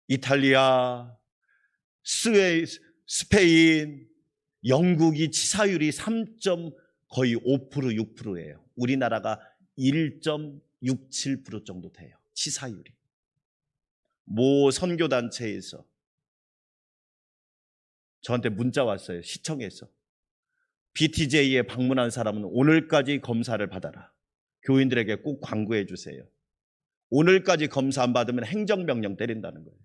[SPEAKER 2] 이탈리아, 스페인, 영국이 치사율이 3. 거의 5%, 6%예요. 우리나라가 1.67% 정도 돼요. 치사율이. 모 선교단체에서 저한테 문자 왔어요. 시청에서. BTJ에 방문한 사람은 오늘까지 검사를 받아라. 교인들에게 꼭 광고해 주세요. 오늘까지 검사 안 받으면 행정명령 때린다는 거예요.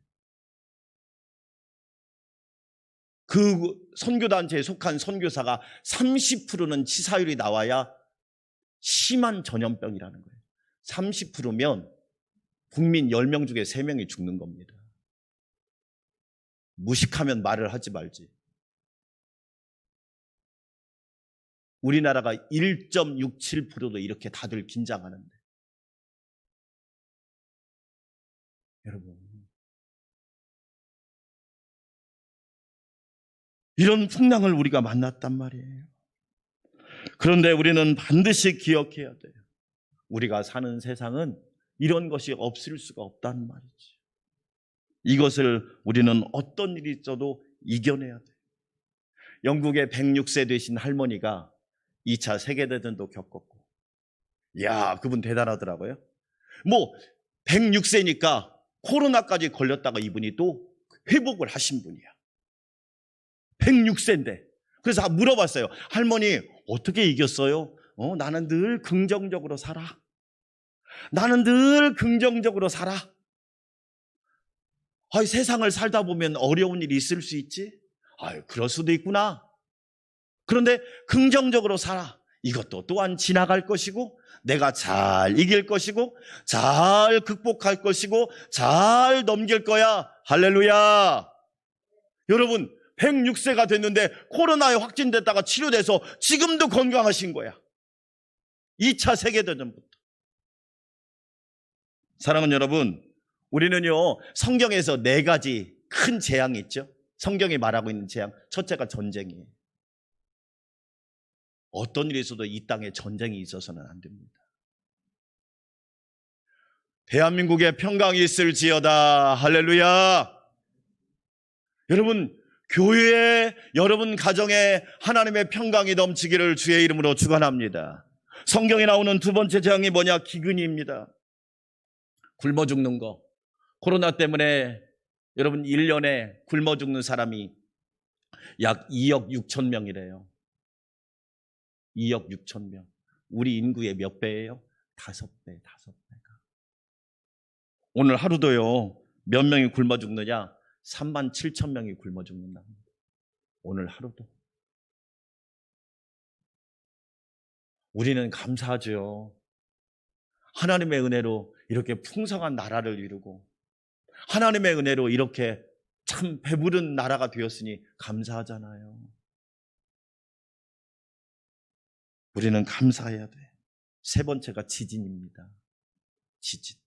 [SPEAKER 2] 그 선교단체에 속한 선교사가 30%는 치사율이 나와야 심한 전염병이라는 거예요. 30%면 국민 10명 중에 3명이 죽는 겁니다. 무식하면 말을 하지 말지. 우리나라가 1.67%도 이렇게 다들 긴장하는데. 여러분, 이런 풍랑을 우리가 만났단 말이에요. 그런데 우리는 반드시 기억해야 돼요. 우리가 사는 세상은 이런 것이 없을 수가 없다는 말이지. 이것을 우리는 어떤 일이 있어도 이겨내야 돼요. 영국의 106세 되신 할머니가 2차 세계대전도 겪었고, 이야, 그분 대단하더라고요. 106세니까 코로나까지 걸렸다가 이분이 또 회복을 하신 분이야. 106세인데. 그래서 물어봤어요. 할머니, 어떻게 이겼어요? 나는 늘 긍정적으로 살아. 나는 늘 긍정적으로 살아. 세상을 살다 보면 어려운 일이 있을 수 있지? 그럴 수도 있구나. 그런데 긍정적으로 살아. 이것도 또한 지나갈 것이고, 내가 잘 이길 것이고, 잘 극복할 것이고, 잘 넘길 거야. 할렐루야. 여러분, 106세가 됐는데 코로나에 확진됐다가 치료돼서 지금도 건강하신 거야. 2차 세계대전부터. 사랑하는 여러분, 우리는요, 성경에서 4가지 큰 재앙이 있죠. 성경이 말하고 있는 재앙. 첫째가 전쟁이에요. 어떤 일이 있어도 이 땅에 전쟁이 있어서는 안 됩니다. 대한민국에 평강이 있을지어다. 할렐루야. 여러분, 교회에, 여러분 가정에 하나님의 평강이 넘치기를 주의 이름으로 축원합니다. 성경에 나오는 2번째 재앙이 뭐냐? 기근입니다. 굶어 죽는 거. 코로나 때문에 여러분 1년에 굶어 죽는 사람이 약 2억 6천 명이래요. 2억 6천 명. 우리 인구의 몇 배예요? 5배, 5배가. 오늘 하루도요, 몇 명이 굶어 죽느냐? 3만 7천 명이 굶어 죽는다. 오늘 하루도. 우리는 감사하죠. 하나님의 은혜로 이렇게 풍성한 나라를 이루고, 하나님의 은혜로 이렇게 참 배부른 나라가 되었으니 감사하잖아요. 우리는 감사해야 돼. 3번째가 지진입니다. 지진.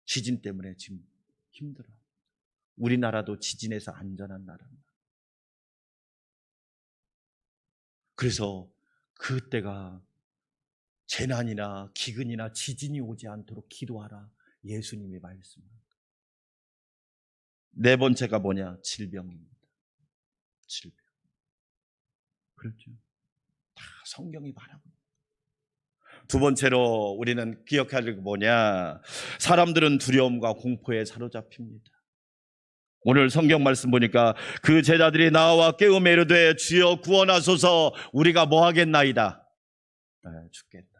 [SPEAKER 2] 지진 때문에 지금 힘들어. 우리나라도 지진에서 안전한 나라입니다. 그래서 그때가 재난이나 기근이나 지진이 오지 않도록 기도하라. 예수님이 말씀합니다. 4번째가 뭐냐? 질병입니다. 질병. 그렇죠. 다 성경이 말하고. 2번째로 우리는 기억할 게 뭐냐? 사람들은 두려움과 공포에 사로잡힙니다. 오늘 성경 말씀 보니까 그 제자들이 나와 깨우며 이르되 주여 구원하소서. 우리가 뭐 하겠나이다? 죽겠나이다.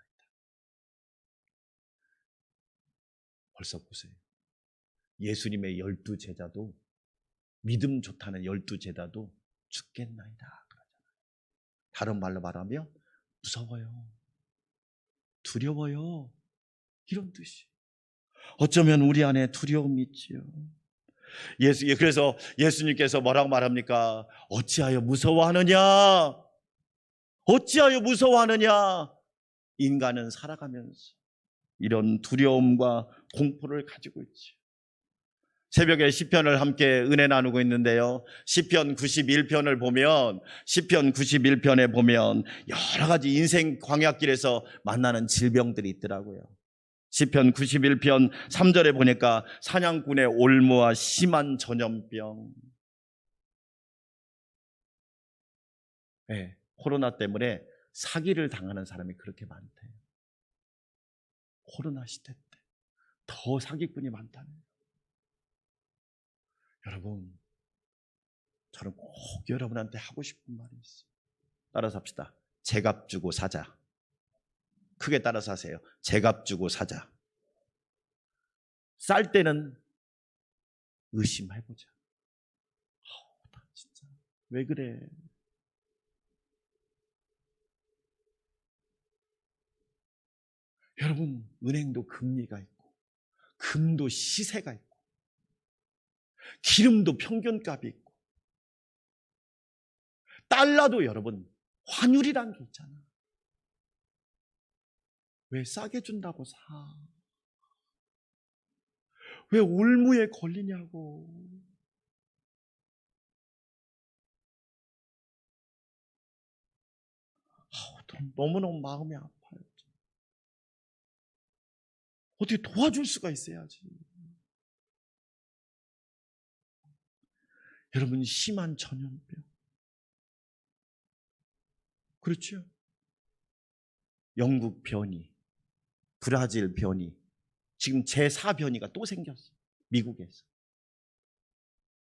[SPEAKER 2] 벌써 보세요. 예수님의 12제자도, 믿음 좋다는 12제자도 죽겠나이다. 다른 말로 말하면 무서워요, 두려워요, 이런 뜻이. 어쩌면 우리 안에 두려움이 있지요. 그래서 예수님께서 뭐라고 말합니까? 어찌하여 무서워하느냐? 어찌하여 무서워하느냐? 인간은 살아가면서 이런 두려움과 공포를 가지고 있지. 새벽에 시편을 함께 은혜 나누고 있는데요, 시편 91편을 보면, 시편 91편에 보면 여러 가지 인생 광야길에서 만나는 질병들이 있더라고요. 시편 91편 3절에 보니까 사냥꾼의 올무와 심한 전염병, 코로나 때문에 사기를 당하는 사람이 그렇게 많대요. 코로나 시대 때 더 사기꾼이 많다네요. 여러분, 저는 꼭 여러분한테 하고 싶은 말이 있어요. 따라서 합시다. 제값 주고 사자. 크게 따라서 하세요. 제값 주고 사자. 쌀 때는 의심해보자. 진짜 왜 그래? 여러분, 은행도 금리가 있고, 금도 시세가 있고, 기름도 평균값이 있고, 달러도 여러분 환율이란 게 있잖아. 왜 싸게 준다고 사? 왜 올무에 걸리냐고. 너무너무 마음이 아파요. 어떻게 도와줄 수가 있어야지. 여러분, 심한 전염병, 그렇죠? 영국 변이, 브라질 변이, 지금 제4변이가 또 생겼어, 미국에서.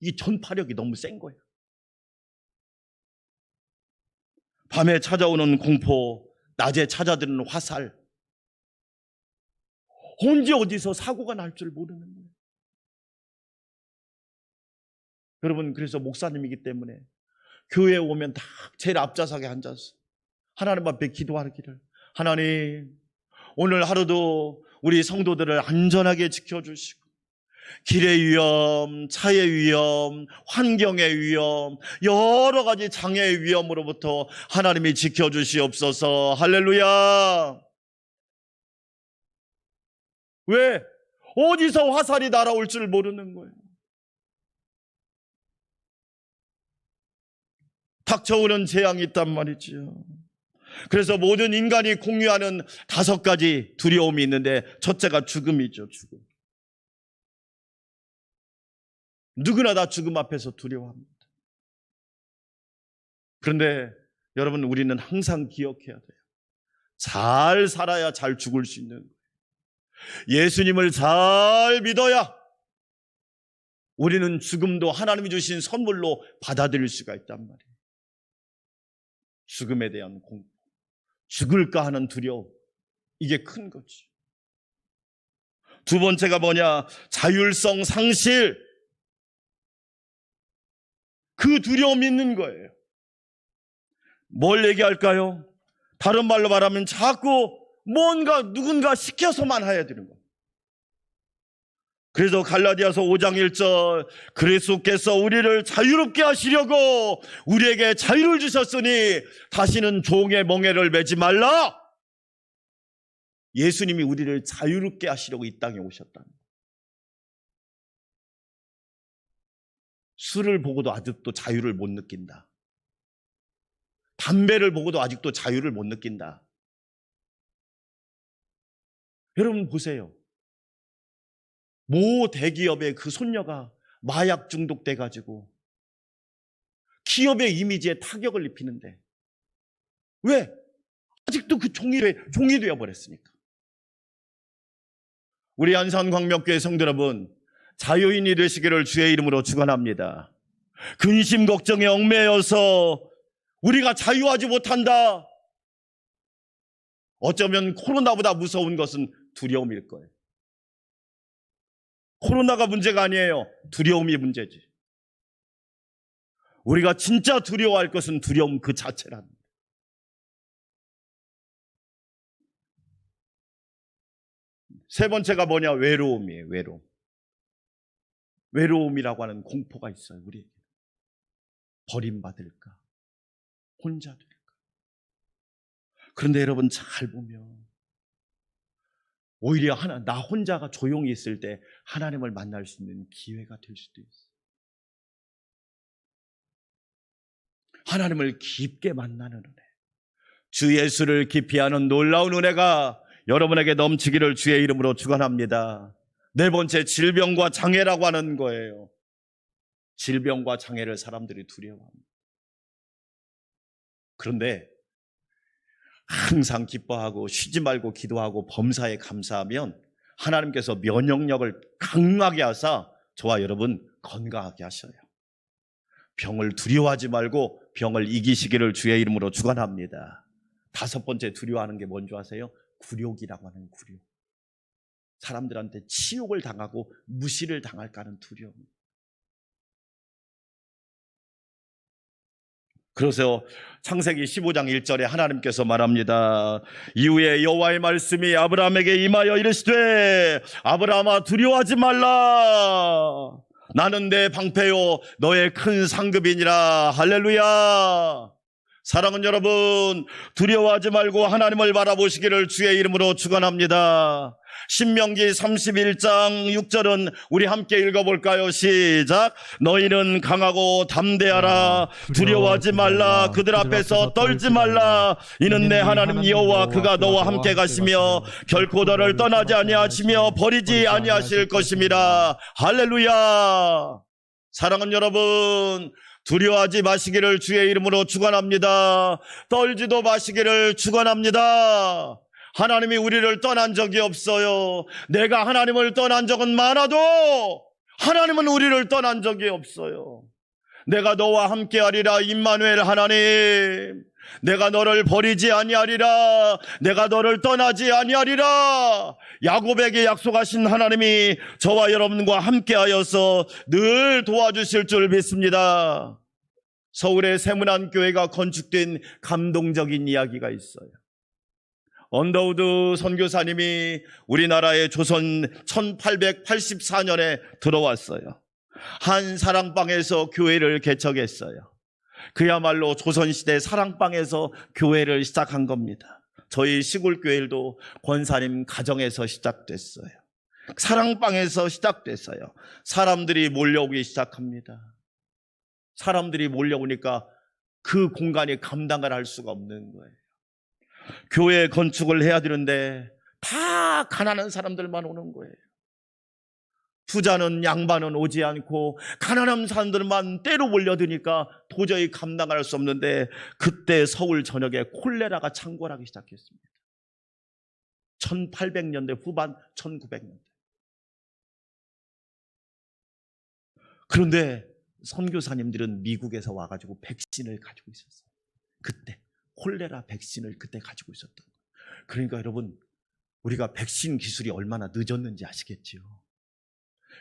[SPEAKER 2] 이 전파력이 너무 센 거예요. 밤에 찾아오는 공포, 낮에 찾아드는 화살, 언제 어디서 사고가 날 줄 모르는 거예요. 여러분, 그래서 목사님이기 때문에 교회에 오면 다 제일 앞좌석에 앉아서 하나님 앞에 기도하기를, 하나님, 오늘 하루도 우리 성도들을 안전하게 지켜주시고, 길의 위험, 차의 위험, 환경의 위험, 여러 가지 장애의 위험으로부터 하나님이 지켜주시옵소서. 할렐루야. 왜? 어디서 화살이 날아올 줄 모르는 거예요. 닥쳐오는 재앙이 있단 말이지요. 그래서 모든 인간이 공유하는 5가지 두려움이 있는데, 첫째가 죽음이죠. 죽음. 누구나 다 죽음 앞에서 두려워합니다. 그런데 여러분, 우리는 항상 기억해야 돼요. 잘 살아야 잘 죽을 수 있는 거예요. 예수님을 잘 믿어야 우리는 죽음도 하나님이 주신 선물로 받아들일 수가 있단 말이에요. 죽음에 대한 공포, 죽을까 하는 두려움, 이게 큰 거지. 두 번째가 뭐냐? 자율성 상실. 그 두려움이 있는 거예요. 뭘 얘기할까요? 다른 말로 말하면 자꾸 뭔가 누군가 시켜서만 해야 되는 거예요. 그래서 갈라디아서 5장 1절, 그리스도께서 우리를 자유롭게 하시려고 우리에게 자유를 주셨으니 다시는 종의 멍에를 매지 말라. 예수님이 우리를 자유롭게 하시려고 이 땅에 오셨다는 거예요. 술을 보고도 아직도 자유를 못 느낀다. 담배를 보고도 아직도 자유를 못 느낀다. 여러분 보세요. 모 대기업의 그 손녀가 마약 중독돼가지고 기업의 이미지에 타격을 입히는데, 왜? 아직도 그 종이 되어버렸으니까. 우리 안산광명교회 성도 여러분, 자유인이 되시기를 주의 이름으로 축원합니다. 근심 걱정에 얽매여서 우리가 자유하지 못한다. 어쩌면 코로나보다 무서운 것은 두려움일 거예요. 코로나가 문제가 아니에요. 두려움이 문제지. 우리가 진짜 두려워할 것은 두려움 그 자체랍니다. 세 번째가 뭐냐? 외로움이에요. 외로움. 외로움이라고 하는 공포가 있어요. 우리에게. 버림받을까? 혼자 될까? 그런데 여러분 잘 보면 오히려 나 혼자가 조용히 있을 때 하나님을 만날 수 있는 기회가 될 수도 있어요. 하나님을 깊게 만나는 은혜, 주 예수를 깊이 아는 놀라운 은혜가 여러분에게 넘치기를 주의 이름으로 축원합니다. 네 번째, 질병과 장애라고 하는 거예요. 질병과 장애를 사람들이 두려워합니다. 그런데 항상 기뻐하고 쉬지 말고 기도하고 범사에 감사하면 하나님께서 면역력을 강하게 하사 저와 여러분 건강하게 하셔요. 병을 두려워하지 말고 병을 이기시기를 주의 이름으로 축원합니다. 다섯 번째 두려워하는 게 뭔지 아세요? 굴욕이라고 하는 굴욕. 사람들한테 치욕을 당하고 무시를 당할까 하는 두려움. 그래서 창세기 15장 1절에 하나님께서 말합니다. 이후에 여호와의 말씀이 아브라함에게 임하여 이르시되 아브라함아 두려워하지 말라. 나는 내 방패요 너의 큰 상급이니라. 할렐루야. 사랑하는 여러분, 두려워하지 말고 하나님을 바라보시기를 주의 이름으로 축원합니다. 신명기 31장 6절은 우리 함께 읽어볼까요? 시작. 너희는 강하고 담대하라. 두려워하지 말라. 그들 앞에서 떨지 말라. 이는 내 하나님 여호와 그가 너와 함께 가시며 결코 너를 떠나지 아니하시며 버리지 아니하실 것임이라. 할렐루야. 사랑하는 여러분, 두려워하지 마시기를 주의 이름으로 축원합니다. 떨지도 마시기를 축원합니다. 하나님이 우리를 떠난 적이 없어요. 내가 하나님을 떠난 적은 많아도 하나님은 우리를 떠난 적이 없어요. 내가 너와 함께하리라. 임마누엘 하나님, 내가 너를 버리지 아니하리라. 내가 너를 떠나지 아니하리라. 야곱에게 약속하신 하나님이 저와 여러분과 함께하여서 늘 도와주실 줄 믿습니다. 서울의 세문안교회가 건축된 감동적인 이야기가 있어요. 언더우드 선교사님이 우리나라의 조선 1884년에 들어왔어요. 한 사랑방에서 교회를 개척했어요. 그야말로 조선시대 사랑방에서 교회를 시작한 겁니다. 저희 시골교회도 권사님 가정에서 시작됐어요. 사랑방에서 시작됐어요. 사람들이 몰려오기 시작합니다. 사람들이 몰려오니까 그 공간이 감당을 할 수가 없는 거예요. 교회 건축을 해야 되는데 다 가난한 사람들만 오는 거예요. 부자는 양반은 오지 않고 가난한 사람들만 때로 몰려드니까 도저히 감당할 수 없는데 그때 서울 전역에 콜레라가 창궐하기 시작했습니다. 1800년대 후반 1900년대. 그런데 선교사님들은 미국에서 와가지고 백신을 가지고 있었어요. 그때 콜레라 백신을 그때 가지고 있었던 거예요. 그러니까 여러분, 우리가 백신 기술이 얼마나 늦었는지 아시겠지요?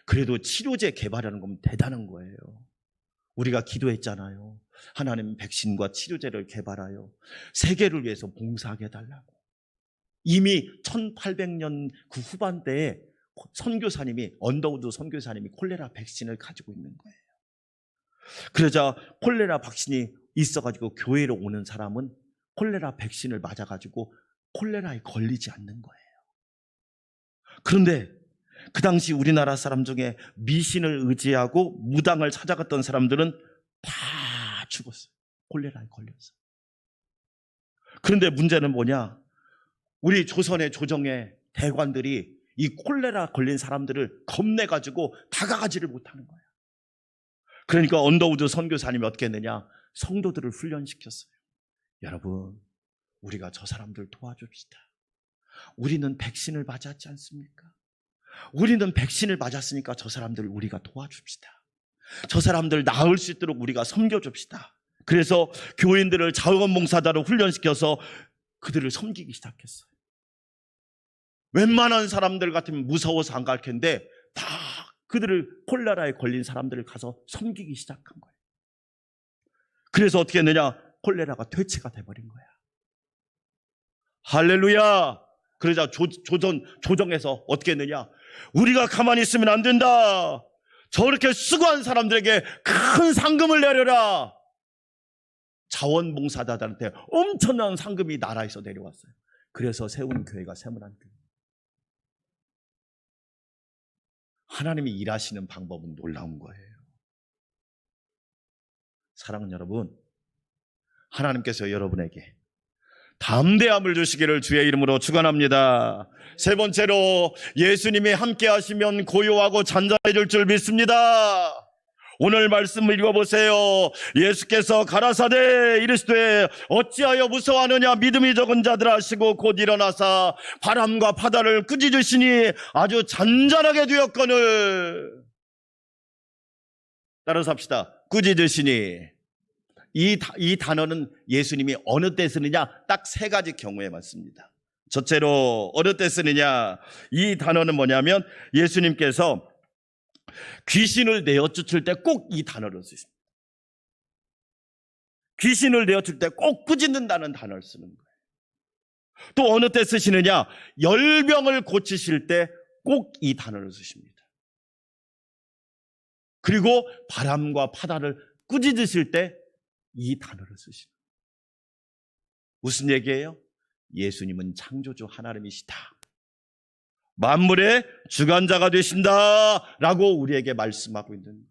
[SPEAKER 2] 그래도 치료제 개발하는 건 대단한 거예요. 우리가 기도했잖아요. 하나님 백신과 치료제를 개발하여 세계를 위해서 봉사하게 해달라고. 이미 1800년 그 후반대에 선교사님이, 언더우드 선교사님이 콜레라 백신을 가지고 있는 거예요. 그러자 콜레라 백신이 있어가지고 교회로 오는 사람은 콜레라 백신을 맞아가지고 콜레라에 걸리지 않는 거예요. 그런데 그 당시 우리나라 사람 중에 미신을 의지하고 무당을 찾아갔던 사람들은 다 죽었어요. 콜레라에 걸려서. 그런데 문제는 뭐냐? 우리 조선의 조정의 대관들이 이 콜레라 걸린 사람들을 겁내가지고 다가가지를 못하는 거예요. 그러니까 언더우드 선교사님이 어떻게 했느냐? 성도들을 훈련시켰어요. 여러분, 우리가 저 사람들 도와줍시다. 우리는 백신을 맞았지 않습니까? 우리는 백신을 맞았으니까 저 사람들 우리가 도와줍시다. 저 사람들 나을 수 있도록 우리가 섬겨줍시다. 그래서 교인들을 자원봉사자로 훈련시켜서 그들을 섬기기 시작했어요. 웬만한 사람들 같으면 무서워서 안 갈 텐데 다 그들을 콜레라에 걸린 사람들을 가서 섬기기 시작한 거예요. 그래서 어떻게 했느냐? 콜레라가 퇴치가 돼버린 거야. 할렐루야. 그러자 조정에서 어떻게 했느냐? 우리가 가만히 있으면 안 된다. 저렇게 수고한 사람들에게 큰 상금을 내려라. 자원봉사자들한테 엄청난 상금이 나라에서 내려왔어요. 그래서 세운 교회가 세문안교회. 하나님이 일하시는 방법은 놀라운 거예요. 사랑하는 여러분, 하나님께서 여러분에게 담대함을 주시기를 주의 이름으로 축원합니다. 세 번째로, 예수님이 함께 하시면 고요하고 잔잔해질 줄 믿습니다. 오늘 말씀을 읽어보세요. 예수께서 가라사대 이르시되 어찌하여 무서워하느냐, 믿음이 적은 자들아 하시고 곧 일어나사 바람과 바다를 꾸짖으시니 아주 잔잔하게 되었거늘. 따라서 합시다. 꾸짖으시니. 이 단어는 예수님이 어느 때 쓰느냐? 딱 세 가지 경우에 맞습니다. 첫째로 어느 때 쓰느냐? 이 단어는 뭐냐면 예수님께서 귀신을 내어쫓을 때 꼭 이 단어를 쓰십니다. 귀신을 내어쫓을 때 꼭 꾸짖는다는 단어를 쓰는 거예요. 또 어느 때 쓰시느냐? 열병을 고치실 때 꼭 이 단어를 쓰십니다. 그리고 바람과 바다를 꾸짖으실 때 이 단어를 쓰십니다. 무슨 얘기예요? 예수님은 창조주 하나님이시다. 만물의 주관자가 되신다라고 우리에게 말씀하고 있는 거예요.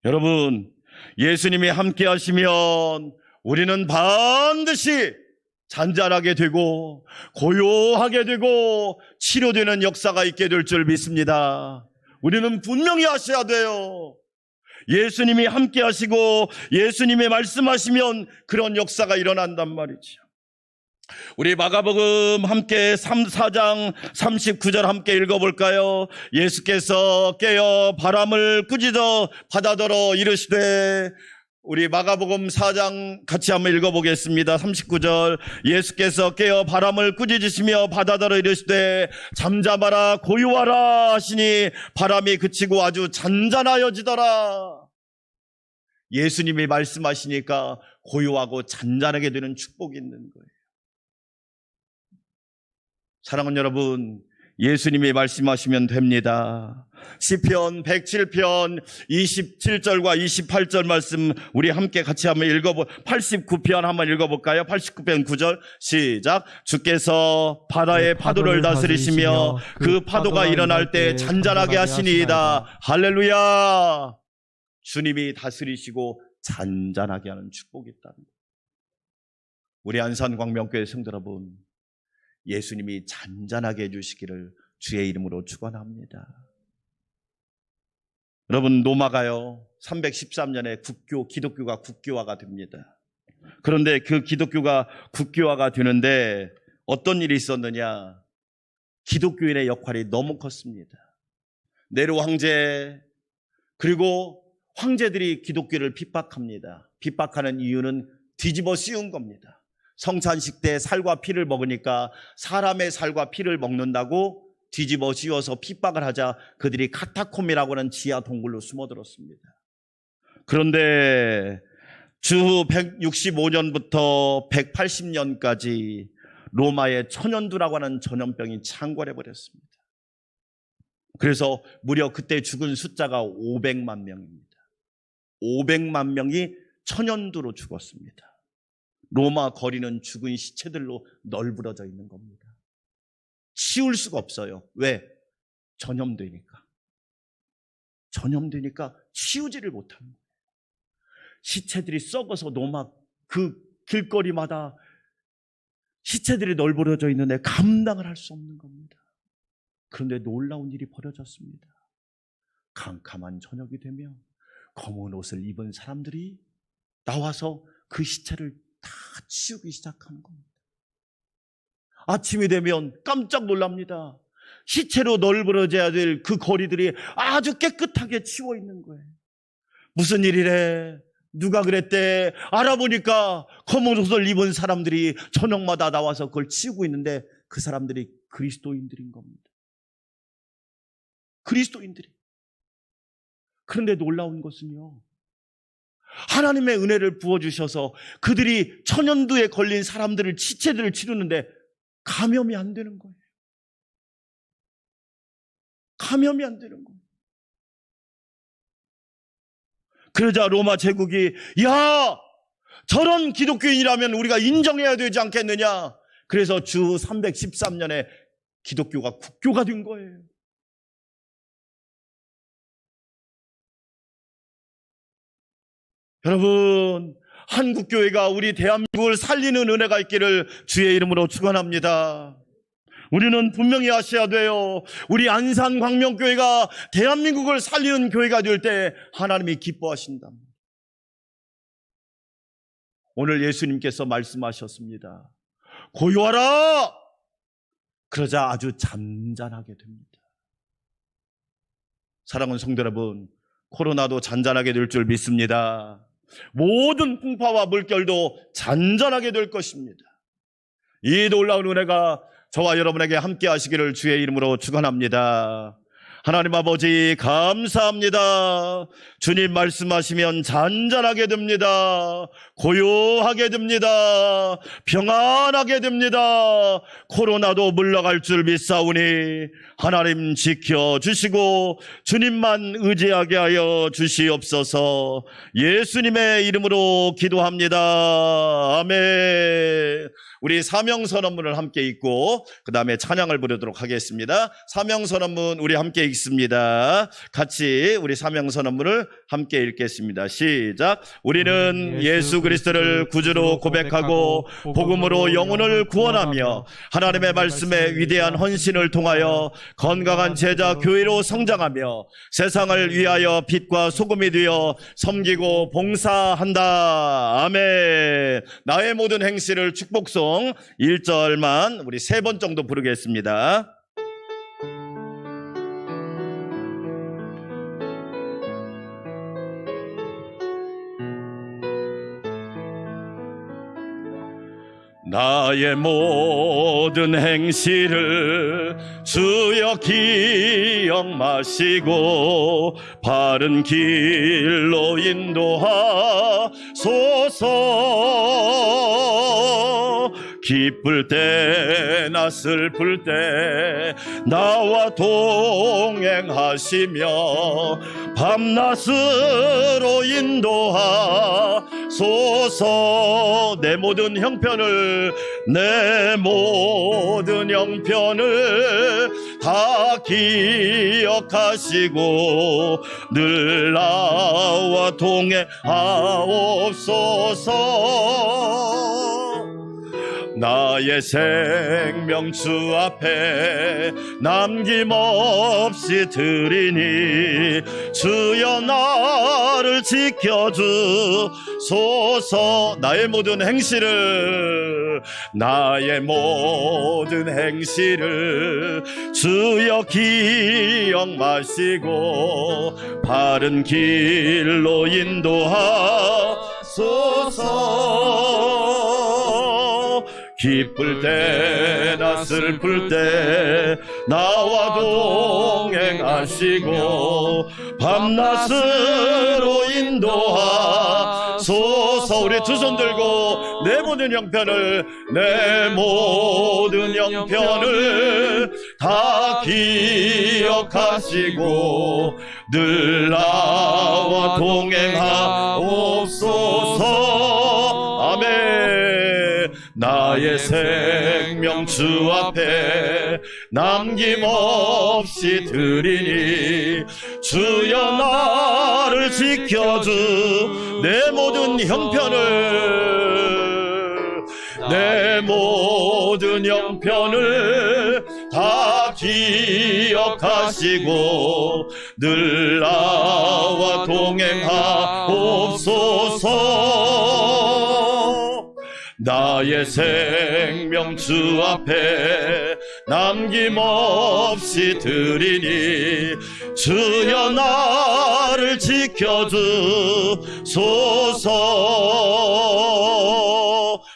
[SPEAKER 2] 여러분, 예수님이 함께 하시면 우리는 반드시 잔잔하게 되고 고요하게 되고 치료되는 역사가 있게 될 줄 믿습니다. 우리는 분명히 하셔야 돼요. 예수님이 함께 하시고 예수님이 말씀하시면 그런 역사가 일어난단 말이죠. 우리 마가복음 함께 4장 39절 함께 읽어볼까요? 예수께서 깨어 바람을 꾸짖어 바다더러 이르시되, 우리 마가복음 4장 같이 한번 읽어보겠습니다. 39절. 예수께서 깨어 바람을 꾸짖으시며 바다더러 이르시되 잠잠하라 고요하라 하시니 바람이 그치고 아주 잔잔하여지더라. 예수님이 말씀하시니까 고요하고 잔잔하게 되는 축복이 있는 거예요. 사랑하는 여러분, 예수님이 말씀하시면 됩니다. 시편 107편 27절과 28절 말씀 우리 함께 같이 한번 89편 한번 읽어볼까요? 89편 9절 시작. 주께서 바다의 파도를 다스리시며 그 파도가 일어날 때 잔잔하게 하시니이다. 할렐루야. 주님이 다스리시고 잔잔하게 하는 축복이 있다는 거예요. 우리 안산광명교회 성도 여러분, 예수님이 잔잔하게 해주시기를 주의 이름으로 축원합니다. 여러분, 로마가요 313년에 기독교가 국교화가 됩니다. 그런데 그 기독교가 국교화가 되는데 어떤 일이 있었느냐? 기독교인의 역할이 너무 컸습니다. 네로 황제, 그리고 황제들이 기독교를 핍박합니다. 핍박하는 이유는 뒤집어 씌운 겁니다. 성찬식 때 살과 피를 먹으니까 사람의 살과 피를 먹는다고 뒤집어 씌워서 핍박을 하자 그들이 카타콤이라고 하는 지하 동굴로 숨어들었습니다. 그런데 주 165년부터 180년까지 로마의 천연두라고 하는 전염병이 창궐해버렸습니다. 그래서 무려 그때 죽은 숫자가 500만 명입니다. 500만 명이 천연두로 죽었습니다. 로마 거리는 죽은 시체들로 널브러져 있는 겁니다. 치울 수가 없어요. 왜? 전염되니까. 전염되니까 치우지를 못하는 거예요. 시체들이 썩어서 로마 그 길거리마다 시체들이 널브러져 있는데 감당을 할 수 없는 겁니다. 그런데 놀라운 일이 벌어졌습니다. 캄캄한 저녁이 되면 검은 옷을 입은 사람들이 나와서 그 시체를 다 치우기 시작하는 겁니다. 아침이 되면 깜짝 놀랍니다. 시체로 널브러져야 될 그 거리들이 아주 깨끗하게 치워 있는 거예요. 무슨 일이래? 누가 그랬대? 알아보니까 검은 옷을 입은 사람들이 저녁마다 나와서 그걸 치우고 있는데 그 사람들이 그리스도인들인 겁니다. 그리스도인들이. 그런데 놀라운 것은요, 하나님의 은혜를 부어주셔서 그들이 천연두에 걸린 사람들을 시체들을 치르는데 감염이 안 되는 거예요. 감염이 안 되는 거예요. 그러자 로마 제국이 야, 저런 기독교인이라면 우리가 인정해야 되지 않겠느냐. 그래서 주 313년에 기독교가 국교가 된 거예요. 여러분, 한국교회가 우리 대한민국을 살리는 은혜가 있기를 주의 이름으로 축원합니다. 우리는 분명히 아셔야 돼요. 우리 안산광명교회가 대한민국을 살리는 교회가 될 때 하나님이 기뻐하신다. 오늘 예수님께서 말씀하셨습니다. 고요하라! 그러자 아주 잔잔하게 됩니다. 사랑하는 성도 여러분, 코로나도 잔잔하게 될 줄 믿습니다. 모든 풍파와 물결도 잔잔하게 될 것입니다. 이 놀라운 은혜가 저와 여러분에게 함께 하시기를 주의 이름으로 축원합니다. 하나님 아버지 감사합니다. 주님 말씀하시면 잔잔하게 됩니다. 고요하게 됩니다. 평안하게 됩니다. 코로나도 물러갈 줄 믿사오니 하나님 지켜주시고 주님만 의지하게 하여 주시옵소서. 예수님의 이름으로 기도합니다. 아멘. 우리 사명선언문을 함께 읽고 그 다음에 찬양을 부르도록 하겠습니다. 사명선언문 우리 함께 읽습니다. 같이 우리 사명선언문을 함께 읽겠습니다. 시작. 우리는 예수 그리스도를 구주로 고백하고 복음으로 영혼을 구원하며 하나님의 말씀에 위대한 헌신을 통하여 건강한 제자 교회로 성장하며 세상을 위하여 빛과 소금이 되어 섬기고 봉사한다. 아멘. 나의 모든 행실을 축복송 1절만 우리 3번 정도 부르겠습니다. 나의 모든 행실을 주여 기억 마시고 바른 길로 인도하소서. 기쁠 때나 슬플 때 나와 동행하시며 밤낮으로 인도하소서. 내 모든 형편을 다 기억하시고 늘 나와 동행하옵소서. 나의 생명 주 앞에 남김없이 드리니 주여 나를 지켜주소서. 나의 모든 행실을 주여 기억 마시고 바른 길로 인도하소서. 기쁠 때나 슬플 때 나와 동행하시고 밤낮으로 인도하소서. 우리 두 손 들고 내 모든 형편을 다 기억하시고 늘 나와 동행하옵소서. 아멘. 나의 생명 주 앞에 남김없이 드리니 주여 나를 지켜주. 내 모든 형편을 다 기억하시고 늘 나와 동행하옵소서. 나의 생명 주 앞에 남김없이 드리니 주여 나를 지켜주소서.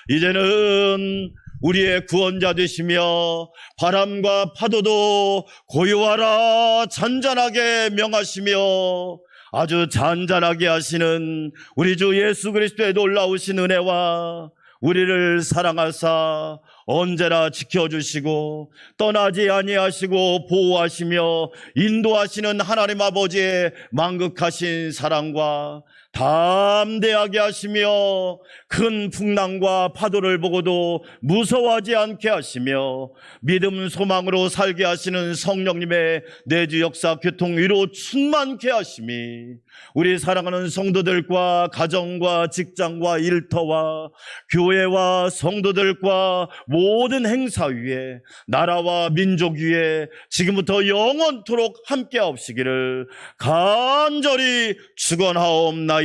[SPEAKER 2] 이제는 우리의 구원자 되시며 바람과 파도도 고요하라 잔잔하게 명하시며 아주 잔잔하게 하시는 우리 주 예수 그리스도의 놀라우신 은혜와 우리를 사랑하사 언제나 지켜주시고 떠나지 아니하시고 보호하시며 인도하시는 하나님 아버지의 만극하신 사랑과 담대하게 하시며 큰 풍랑과 파도를 보고도 무서워하지 않게 하시며 믿음 소망으로 살게 하시는 성령님의 내주 역사 교통 위로 충만케 하심이 우리 사랑하는 성도들과 가정과 직장과 일터와 교회와 성도들과 모든 행사 위에 나라와 민족 위에 지금부터 영원토록 함께 하옵시기를 간절히 축원하옵나이다.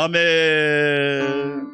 [SPEAKER 2] 아멘.